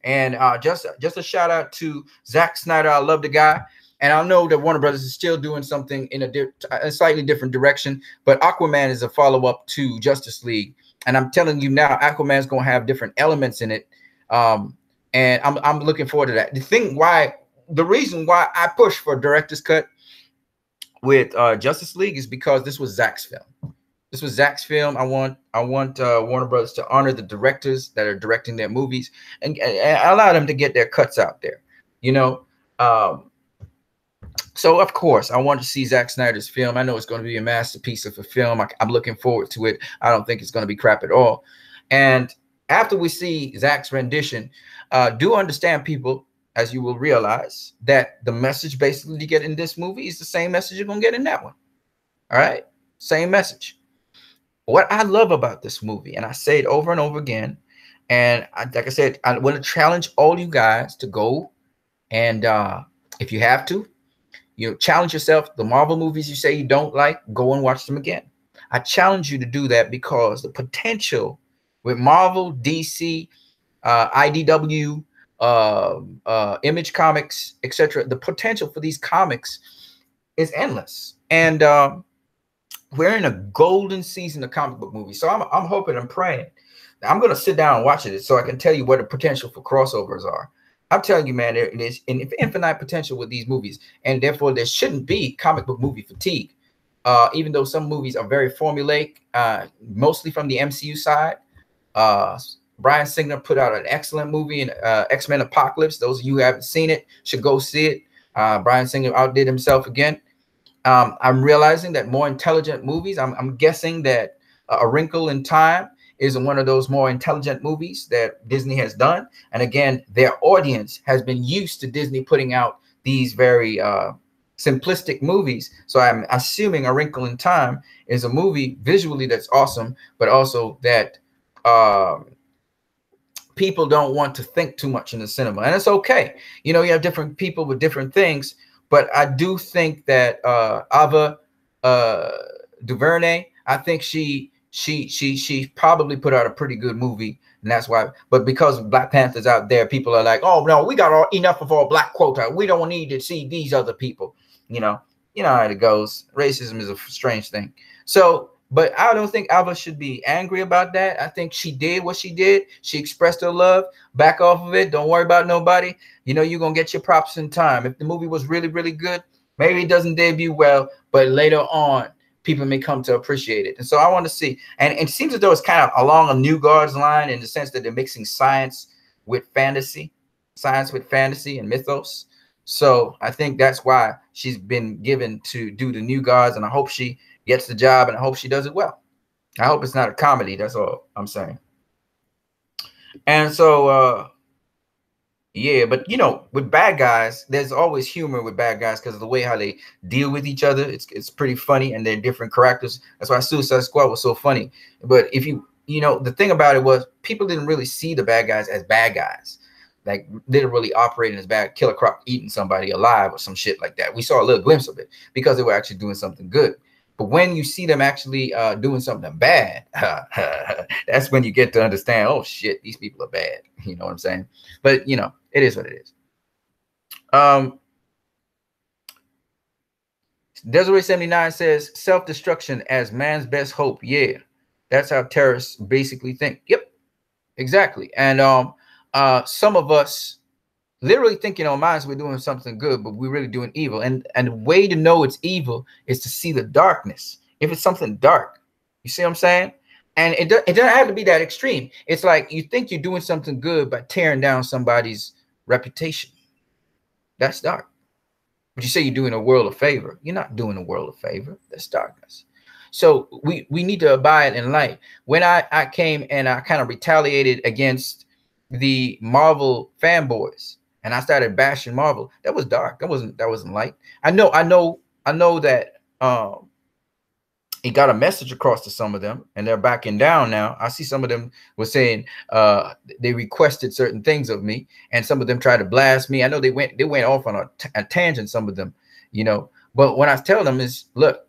And just a shout out to Zack Snyder. I love the guy. And I know that Warner Brothers is still doing something in a slightly different direction, but Aquaman is a follow-up to Justice League. And I'm telling you now, Aquaman is going to have different elements in it. And I'm looking forward to that. The reason why I push for a director's cut with Justice League is because this was Zack's film. This was Zack's film. I want Warner Brothers to honor the directors that are directing their movies and allow them to get their cuts out there, you know. So, of course, I want to see Zack Snyder's film. I know it's going to be a masterpiece of a film. I'm looking forward to it. I don't think it's going to be crap at all. And after we see Zack's rendition, do understand, people, as you will realize, that the message basically you get in this movie is the same message you're going to get in that one. All right? Same message. What I love about this movie, and I say it over and over again, and like I said, I want to challenge all you guys to go and if you have to, you know, challenge yourself. The Marvel movies you say you don't like, go and watch them again. I challenge you to do that because the potential with Marvel, DC, IDW, Image Comics, etc., the potential for these comics is endless. And we're in a golden season of comic book movies. So I'm hoping and praying. Now, I'm going to sit down and watch it so I can tell you what the potential for crossovers are. I'm telling you, man, there is an infinite potential with these movies, and therefore there shouldn't be comic book movie fatigue. Even though some movies are very formulaic, mostly from the MCU side. Bryan Singer put out an excellent movie in X-Men Apocalypse. Those of you who haven't seen it should go see it. Bryan Singer outdid himself again. I'm realizing that more intelligent movies, I'm guessing that A Wrinkle in Time is one of those more intelligent movies that Disney has done. And again, their audience has been used to Disney putting out these very simplistic movies. So I'm assuming A Wrinkle in Time is a movie visually that's awesome, but also that people don't want to think too much in the cinema. And it's okay. You know, you have different people with different things, but I do think that Ava DuVernay, I think she probably put out a pretty good movie, and that's why. But because Black Panther's out there, people are like, "Oh no, we got enough of our black quota. We don't need to see these other people." You know how it goes. Racism is a strange thing. So, but I don't think Ava should be angry about that. I think she did what she did. She expressed her love. Back off of it. Don't worry about nobody. You know, you're gonna get your props in time. If the movie was really, really good, maybe it doesn't debut well, but later on, people may come to appreciate it. And so I want to see, and it seems as though it's kind of along a New Guards line in the sense that they're mixing science with fantasy and mythos. So I think that's why she's been given to do the New Guards, and I hope she gets the job, and I hope she does it well. I hope it's not a comedy. That's all I'm saying. And so, yeah, but you know, with bad guys, there's always humor with bad guys because of the way how they deal with each other. It's pretty funny, and they're different characters. That's why Suicide Squad was so funny. But if you know, the thing about it was people didn't really see the bad guys as bad guys, like literally operating as bad. Killer Croc eating somebody alive or some shit like that. We saw a little glimpse of it because they were actually doing something good. But when you see them actually doing something bad, that's when you get to understand, oh shit, these people are bad. You know what I'm saying? But you know, it is what it is. Desiree 79 says self-destruction as man's best hope. Yeah, that's how terrorists basically think. Yep, exactly. And some of us literally think in our minds we're doing something good, but we're really doing evil. And the way to know it's evil is to see the darkness. If it's something dark, you see what I'm saying? And it doesn't have to be that extreme. It's like you think you're doing something good by tearing down somebody's reputation. That's dark. But you say you're doing a world a favor. You're not doing a world a favor. That's darkness. So we need to abide in light. When I came and I kind of retaliated against the Marvel fanboys, and I started bashing Marvel, that was dark. That wasn't light. I know that it got a message across to some of them, and they're backing down now. I see some of them were saying they requested certain things of me, and some of them tried to blast me. I know they went off on a tangent, some of them, you know. But when I tell them is, look,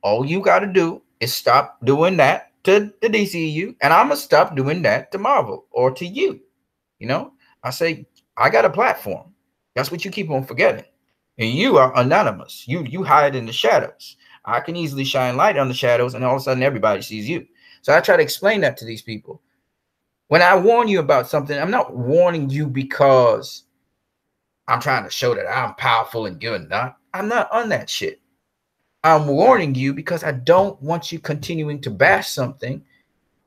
all you got to do is stop doing that to the DCEU, and I'm gonna stop doing that to Marvel or to you. You know, I say I got a platform. That's what you keep on forgetting. And you are anonymous. You hide in the shadows. I can easily shine light on the shadows, and all of a sudden everybody sees you. So I try to explain that to these people. When I warn you about something, I'm not warning you because I'm trying to show that I'm powerful and good. I'm not on that shit. I'm warning you because I don't want you continuing to bash something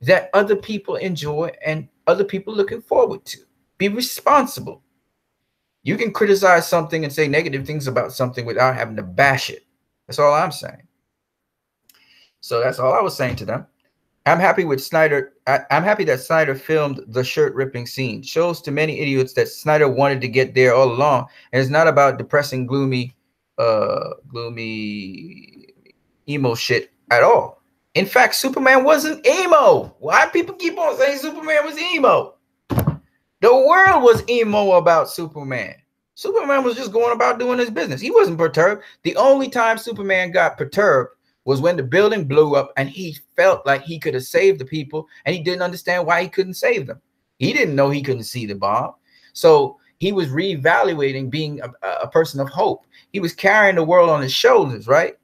that other people enjoy and other people looking forward to. Be responsible. You can criticize something and say negative things about something without having to bash it. That's all I'm saying. So that's all I was saying to them. I'm happy with Snyder. I'm happy that Snyder filmed the shirt ripping scene. Shows to many idiots that Snyder wanted to get there all along. And it's not about depressing, gloomy emo shit at all. In fact, Superman wasn't emo. Why people keep on saying Superman was emo? The world was emo about Superman. Superman was just going about doing his business. He wasn't perturbed. The only time Superman got perturbed was when the building blew up and he felt like he could have saved the people, and he didn't understand why he couldn't save them. He didn't know he couldn't see the bomb. So he was reevaluating being a person of hope. He was carrying the world on his shoulders, right?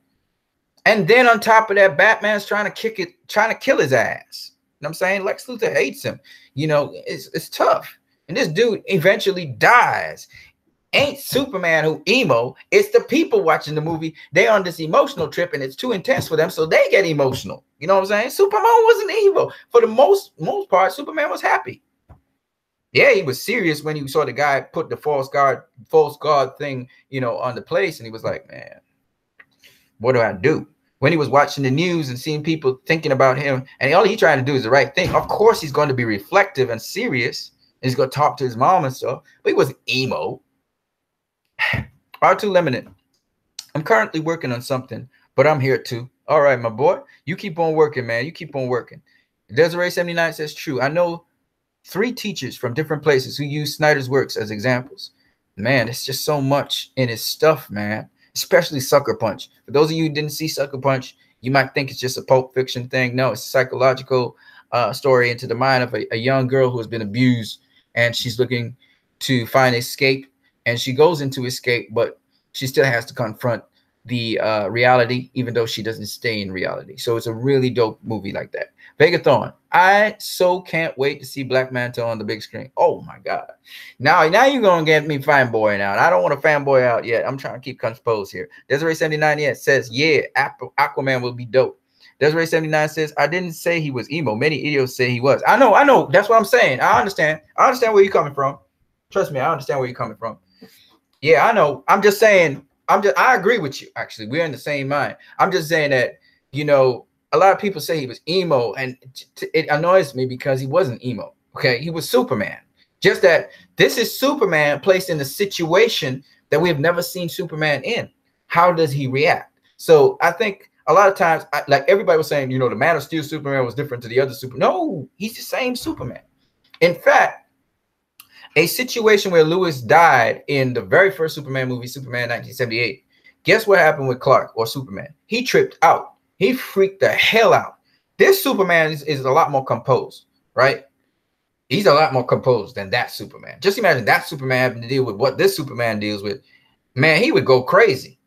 And then on top of that, Batman's trying to kill his ass. You know what I'm saying? Lex Luthor hates him. You know, it's tough. And this dude eventually dies. Ain't Superman who emo. It's the people watching the movie. They're on this emotional trip and it's too intense for them, so they get emotional. You know what I'm saying? Superman wasn't evil. For the most part, Superman was happy. Yeah, he was serious when he saw the guy put the false god thing, you know, on the place, and he was like, man, what do I do? when he was watching the news and seeing people thinking about him, and all he trying to do is the right thing. Of course, he's going to be reflective and serious. He's going to talk to his mom and stuff, but he wasn't emo. R2 Limited. I'm currently working on something, but I'm here too. All right, my boy. You keep on working, man. You keep on working. Desiree 79 says, true. I know 3 teachers from different places who use Snyder's works as examples. Man, it's just so much in his stuff, man. Especially Sucker Punch. For those of you who didn't see Sucker Punch, you might think it's just a Pulp Fiction thing. No, it's a psychological story into the mind of a young girl who has been abused, and she's looking to find escape, and she goes into escape, but she still has to confront the reality, even though she doesn't stay in reality. So it's a really dope movie like that. Vegathon. I so can't wait to see Black Manta on the big screen. Oh my God. Now you're gonna get me fanboying out. I don't want to fanboy out yet. I'm trying to keep composed here. Desiree 79 says, yeah, Aquaman will be dope. Desiree 79 says, I didn't say he was emo. Many idiots say he was. I know. That's what I'm saying. I understand where you're coming from. Trust me, I understand where you're coming from. Yeah, I know. I'm just saying, I agree with you. Actually, we're in the same mind. I'm just saying that, you know, a lot of people say he was emo, and it annoys me because he wasn't emo. Okay, he was Superman. Just that this is Superman placed in a situation that we have never seen Superman in. How does he react? So I think a lot of times, like everybody was saying, you know, the Man of Steel Superman was different to the other Superman. No, he's the same Superman. In fact, a situation where Lewis died in the very first Superman movie, Superman 1978. Guess what happened with Clark or Superman? He tripped out. He freaked the hell out. This Superman is a lot more composed, right? He's a lot more composed than that Superman. Just imagine that Superman having to deal with what this Superman deals with. Man, he would go crazy.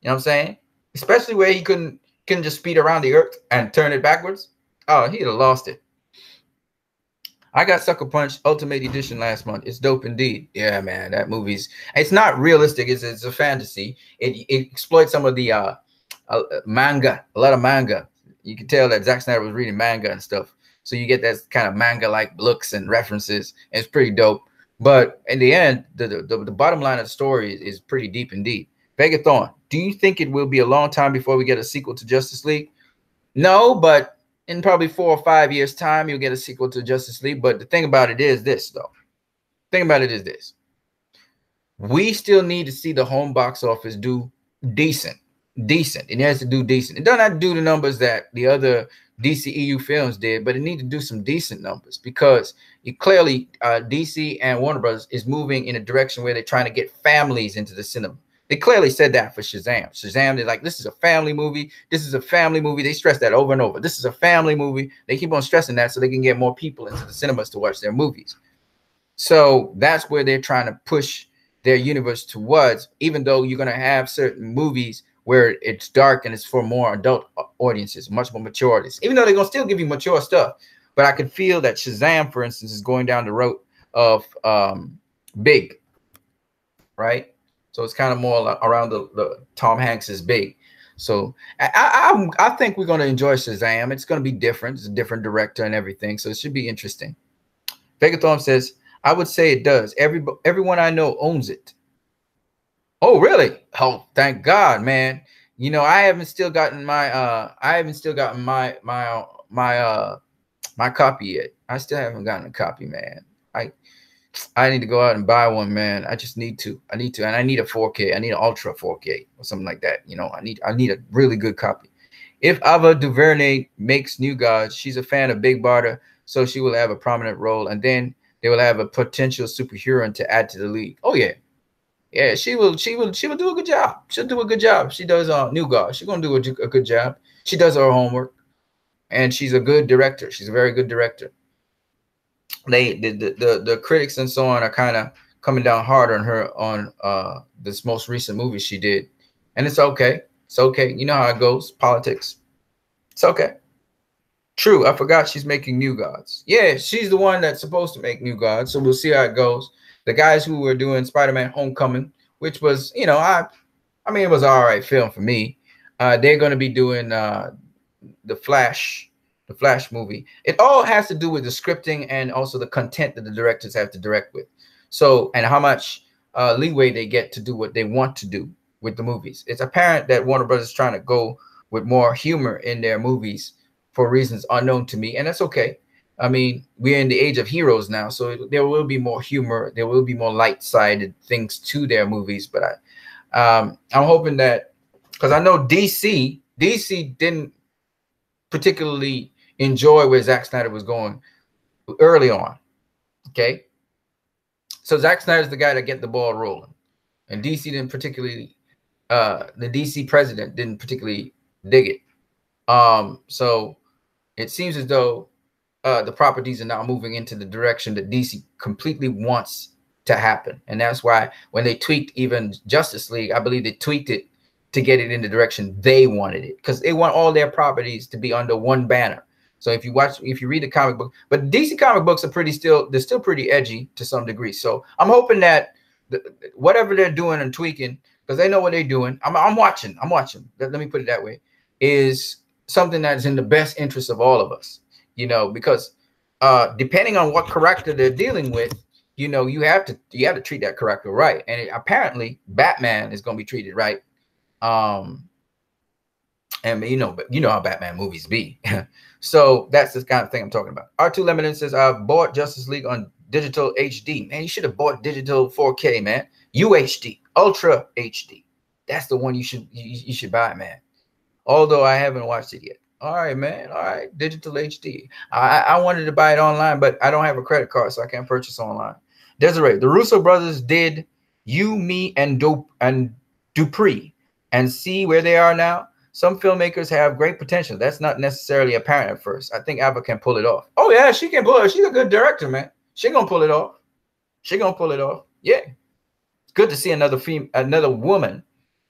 You know what I'm saying? Especially where he couldn't just speed around the earth and turn it backwards. Oh, he'd have lost it. I got Sucker Punch Ultimate Edition last month. It's dope indeed. Yeah, man, that movie's, it's not realistic. It's a fantasy. It exploits some of the manga, a lot of manga. You can tell that Zack Snyder was reading manga and stuff. So you get that kind of manga-like looks and references. And it's pretty dope. But in the end, the bottom line of the story is pretty deep indeed. Vegathon, do you think it will be a long time before we get a sequel to Justice League? No, but in probably 4 or 5 years' time, you'll get a sequel to Justice League. But the thing about it is this, though. The thing about it is this. We still need to see the home box office do decent. It has to do decent. It doesn't have to do the numbers that the other DCEU films did, but it needs to do some decent numbers because it clearly DC and Warner Brothers is moving in a direction where they're trying to get families into the cinema. They clearly said that for Shazam. Shazam, they're like, this is a family movie. This is a family movie. They stress that over and over. This is a family movie. They keep on stressing that so they can get more people into the cinemas to watch their movies. So that's where they're trying to push their universe towards, even though you're going to have certain movies where it's dark and it's for more adult audiences, much more mature audiences, even though they're going to still give you mature stuff. But I could feel that Shazam, for instance, is going down the road of Big, right? So it's kind of more around the Tom Hanks is Big. So I think we're going to enjoy Shazam. It's going to be different. It's a different director and everything. So it should be interesting. Vegathorn says, I would say it does. Everyone I know owns it. Oh, really? Oh, thank God, man. You know, I haven't still gotten my my copy yet. I still haven't gotten a copy, man. I need to go out and buy one, man. I just need to. And I need a 4K. I need an ultra 4K or something like that. You know, I need a really good copy. If Ava DuVernay makes New Gods, she's a fan of Big Barda, so she will have a prominent role, and then they will have a potential superhero to add to the league. Oh yeah. Yeah, she will do a good job. She'll do a good job. She does New Gods. She's gonna do a good job. She does her homework, and she's a good director. She's a very good director. The critics and so on are kind of coming down hard on her on this most recent movie she did, and it's okay. It's okay. You know how it goes. Politics. It's okay. True. I forgot she's making New Gods. Yeah, she's the one that's supposed to make New Gods. So we'll see how it goes. The guys who were doing Spider-Man Homecoming, which was, you know, I mean, it was an all right film for me. They're going to be doing the Flash movie. It all has to do with the scripting and also the content that the directors have to direct with. So, and how much leeway they get to do what they want to do with the movies. It's apparent that Warner Brothers is trying to go with more humor in their movies for reasons unknown to me, and that's okay. I mean, we're in the age of heroes now, so there will be more humor, there will be more light-sided things to their movies. But I'm hoping that, because I know DC didn't particularly enjoy where Zack Snyder was going early on. Okay, so Zack Snyder's the guy that get the ball rolling, and DC didn't particularly. The DC president didn't particularly dig it. So it seems as though the properties are now moving into the direction that DC completely wants to happen, and that's why when they tweaked even Justice League, I believe they tweaked it to get it in the direction they wanted it, because they want all their properties to be under one banner. So if you read the comic book, but DC comic books are they're still pretty edgy to some degree. So I'm hoping that whatever they're doing and tweaking, because they know what they're doing, I'm watching. Let me put it that way, is something that's in the best interest of all of us, because depending on what character they're dealing with, you have to treat that character right. And apparently Batman is going to be treated right. And but you know how Batman movies be. So that's the kind of thing I'm talking about. R2 Limited says, I've bought Justice League on digital HD. Man, you should have bought digital 4K, man. UHD, Ultra HD. That's the one you should buy, man. Although I haven't watched it yet. All right, man. All right, digital HD. I wanted to buy it online, but I don't have a credit card, so I can't purchase online. Desiree, the Russo brothers did You, Me, and Dupree, and see where they are now. Some filmmakers have great potential. That's not necessarily apparent at first. I think Ava can pull it off. Oh yeah, she can pull it. She's a good director, man. She gonna pull it off. Yeah, it's good to see another woman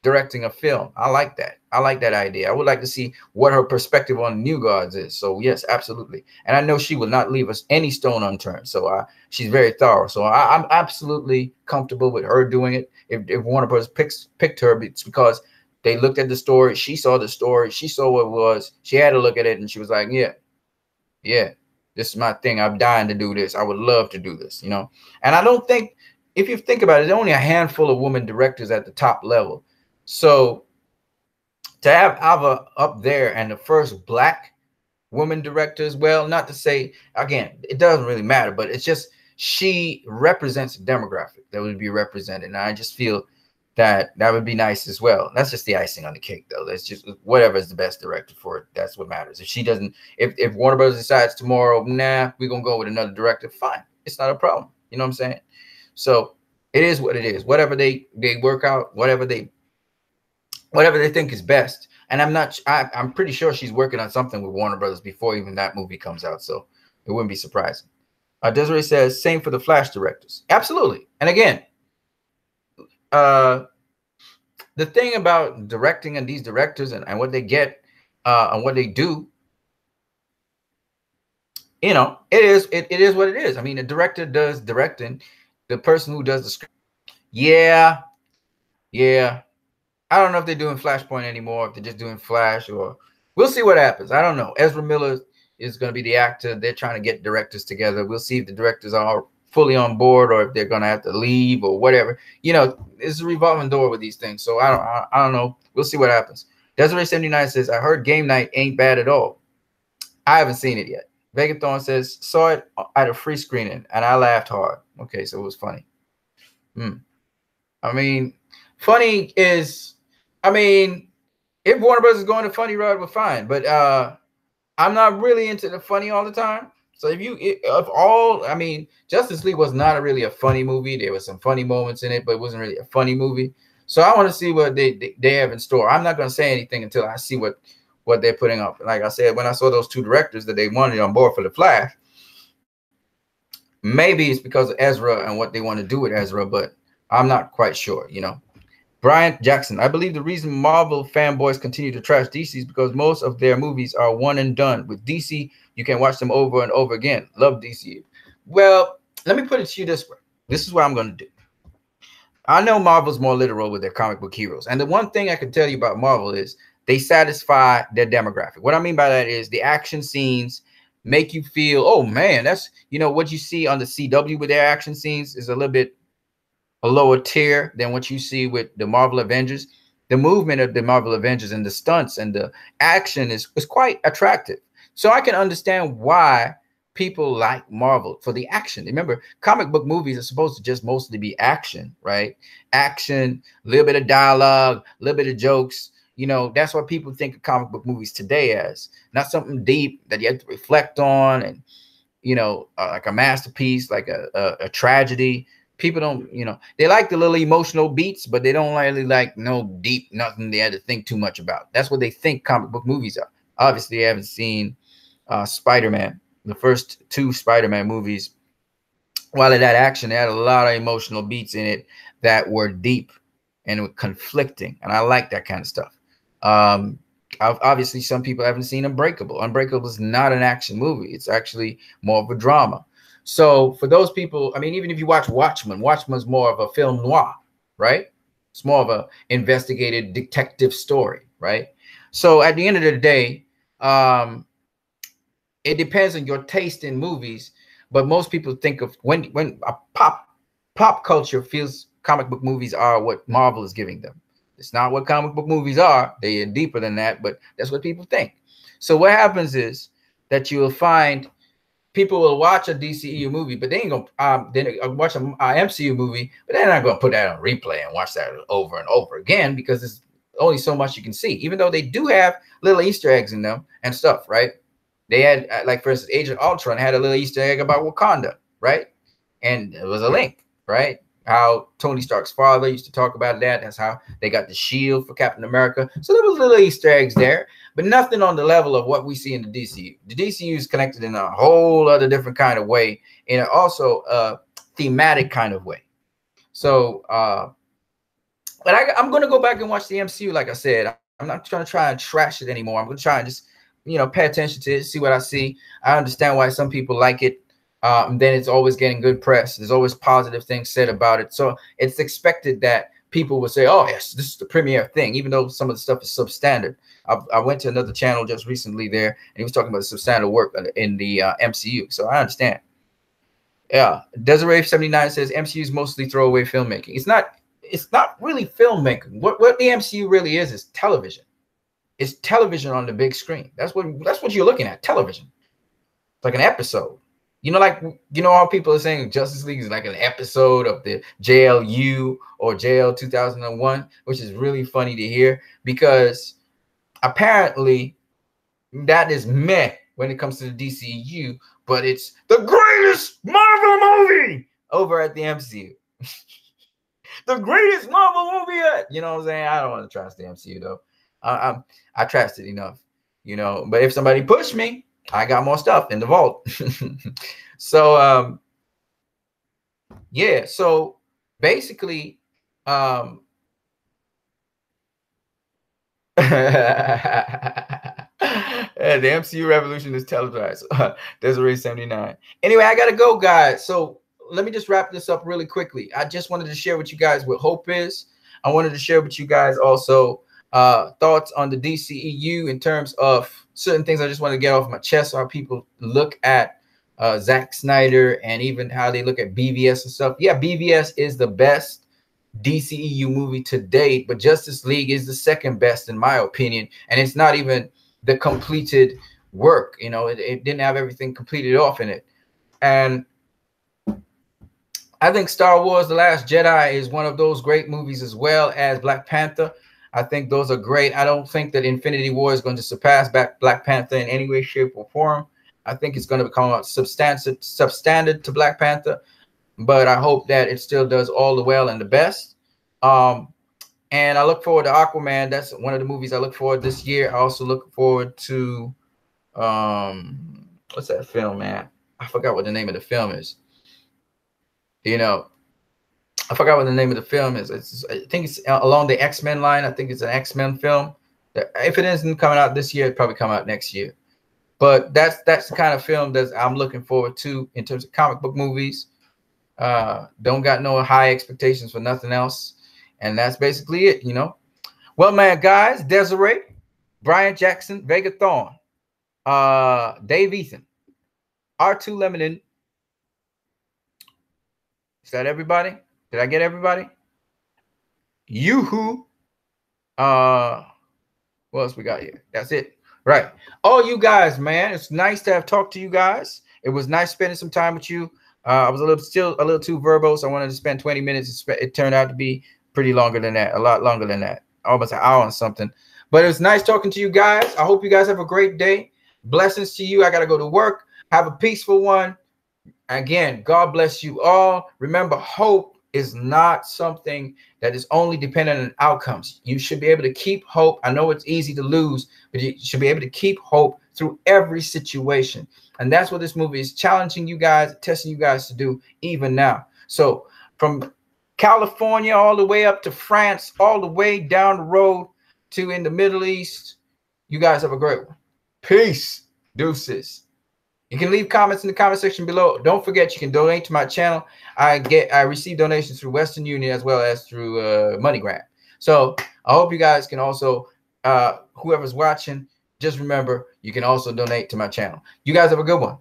directing a film. I like that. I like that idea. I would like to see what her perspective on New Gods is. So yes, absolutely. And I know she will not leave us any stone unturned. So she's very thorough. So I'm absolutely comfortable with her doing it. If Warner Bros. picked her, it's because they looked at the story. She saw the story. She saw what it was. She had to look at it, and she was like, yeah, this is my thing. I'm dying to do this. I would love to do this, And I don't think, if you think about it, there's only a handful of women directors at the top level. So to have Ava up there and the first Black woman director as well, not to say, again, it doesn't really matter, but it's just she represents a demographic that would be represented. And I just feel that would be nice as well. That's just the icing on the cake, though. That's just whatever is the best director for it. That's what matters. If she doesn't, if Warner Bros. Decides tomorrow, nah, we're going to go with another director, fine. It's not a problem. You know what I'm saying? So it is what it is. Whatever they work out, whatever they think is best. And I'm pretty sure she's working on something with Warner Brothers before even that movie comes out. So it wouldn't be surprising. Desiree says, same for the Flash directors. Absolutely. And again, the thing about directing and these directors and what they get and what they do, it is what it is. I mean, the director does directing. The person who does the script, yeah. I don't know if they're doing Flashpoint anymore, if they're just doing Flash, or we'll see what happens. I don't know. Ezra Miller is going to be the actor. They're trying to get directors together. We'll see if the directors are fully on board or if they're going to have to leave or whatever. It's a revolving door with these things. So I don't know. We'll see what happens. Desiree79 says, I heard Game Night ain't bad at all. I haven't seen it yet. Vegathorn says, saw it at a free screening and I laughed hard. Okay, so it was funny. I mean, funny is, if Warner Bros. Is going to funny road, we're fine. But I'm not really into the funny all the time. So Justice League was not really a funny movie. There were some funny moments in it, but it wasn't really a funny movie. So I want to see what they have in store. I'm not going to say anything until I see what they're putting up. Like I said, when I saw those two directors that they wanted on board for the Flash, maybe it's because of Ezra and what they want to do with Ezra, but I'm not quite sure, Brian Jackson, I believe the reason Marvel fanboys continue to trash DC is because most of their movies are one and done. With DC, you can watch them over and over again. Love DCEU. Well, let me put it to you this way. This is what I'm going to do. I know Marvel's more literal with their comic book heroes. And the one thing I can tell you about Marvel is they satisfy their demographic. What I mean by that is the action scenes make you feel, oh, man, that's, what you see on the CW with their action scenes is a little bit a lower tier than what you see with the Marvel Avengers. the movement of the Marvel Avengers and the stunts and the action is quite attractive. So I can understand why people like Marvel for the action. Remember, comic book movies are supposed to just mostly be action, right? Action, a little bit of dialogue, a little bit of jokes. You know, that's what people think of comic book movies today as, not something deep that you have to reflect on and, you know, like a masterpiece, like a tragedy. People don't, you know, they like the little emotional beats, but they don't really like no deep, nothing they had to think too much about. That's what they think comic book movies are. Obviously, they haven't seen Spider-Man, the first two Spider-Man movies. While it had action, it had a lot of emotional beats in it that were deep and were conflicting. And I like that kind of stuff. Obviously, some people haven't seen Unbreakable. Unbreakable is not an action movie. It's actually more of a drama. So for those people, I mean, even if you watch Watchmen, Watchmen's more of a film noir, right? It's more of a investigative detective story, right? So at the end of the day, it depends on your taste in movies, but most people think of when a pop culture feels comic book movies are what Marvel is giving them. It's not what comic book movies are. They are deeper than that, but that's what people think. So what happens is that you will find people will watch a DCEU movie, but they ain't gonna then watch a MCU movie, but they're not gonna put that on replay and watch that over and over again because there's only so much you can see. Even though they do have little Easter eggs in them and stuff, right? They had, like, for instance, Agent Ultron had a little Easter egg about Wakanda, right? And it was a link, right? How Tony Stark's father used to talk about that. That's how they got the shield for Captain America. So there was little Easter eggs there, but nothing on the level of what we see in the DCU. The DCU is connected in a whole other different kind of way, and also a thematic kind of way. So, but I'm going to go back and watch the MCU. Like I said, I'm not trying to try and trash it anymore. I'm going to try and just, you know, pay attention to it, see what I see. I understand why some people like it. And then it's always getting good press. There's always positive things said about it. So it's expected that people will say, oh, yes, this is the premiere thing, even though some of the stuff is substandard. I went to another channel just recently there, and he was talking about the substandard work in the MCU. So I understand. Yeah. Desiree79 says MCU is mostly throwaway filmmaking. It's not really filmmaking. What the MCU really is television. It's television on the big screen. That's what you're looking at, television. It's like an episode. You know, like, you know, how people are saying Justice League is like an episode of the JLU or JL 2001, which is really funny to hear because apparently that is meh when it comes to the DCEU, but it's the greatest Marvel movie over at the MCU. The greatest Marvel movie yet. You know what I'm saying? I don't want to trust the MCU though. I trust it enough, you know. But if somebody pushed me, I got more stuff in the vault. So yeah, so basically the MCU revolution is televised. Desiree 79. Anyway, I gotta go, guys. So let me just wrap this up really quickly. I just wanted to share with you guys what hope is. I wanted to share with you guys also thoughts on the DCEU in terms of certain things. I just want to get off my chest, how people look at Zack Snyder and even how they look at BVS and stuff. Yeah, BVS is the best DCEU movie to date, but Justice League is the second best in my opinion, and it's not even the completed work. You know, it didn't have everything completed off in it. And I think Star Wars The Last Jedi is one of those great movies, as well as Black Panther. I think those are great. I don't think that Infinity War is going to surpass Black Panther in any way, shape, or form. I think it's going to become a substandard to Black Panther, but I hope that it still does all the well and the best. And I look forward to Aquaman. That's one of the movies I look forward to this year. I also look forward to what's that film, man? I forgot what the name of the film is. You know, I forgot what the name of the film is. I think it's along the X-Men line. I think it's an X-Men film. If it isn't coming out this year, it'll probably come out next year. But that's the kind of film that I'm looking forward to in terms of comic book movies. Don't got no high expectations for nothing else. And that's basically it, you know. Well, man, guys, Desiree, Brian Jackson, Vega Thorne, Dave Ethan, R2 Lemonin. Is that everybody? Did I get everybody? Yoo-hoo. What else we got here? That's it. Right. Oh, you guys, man, it's nice to have talked to you guys. It was nice spending some time with you. I was still a little too verbose. I wanted to spend 20 minutes. It turned out to be pretty longer than that, a lot longer than that, almost an hour and something. But it was nice talking to you guys. I hope you guys have a great day. Blessings to you. I got to go to work. Have a peaceful one. Again, God bless you all. Remember, hope is not something that is only dependent on outcomes. You should be able to keep hope. I know it's easy to lose, but you should be able to keep hope through every situation. And that's what this movie is challenging you guys, testing you guys to do even now. So from California all the way up to France, all the way down the road to in the Middle East, you guys have a great one. Peace. Deuces. You can leave comments in the comment section below. Don't forget, you can donate to my channel. I receive donations through Western Union as well as through MoneyGram. So I hope you guys can also, whoever's watching, just remember, you can also donate to my channel. You guys have a good one.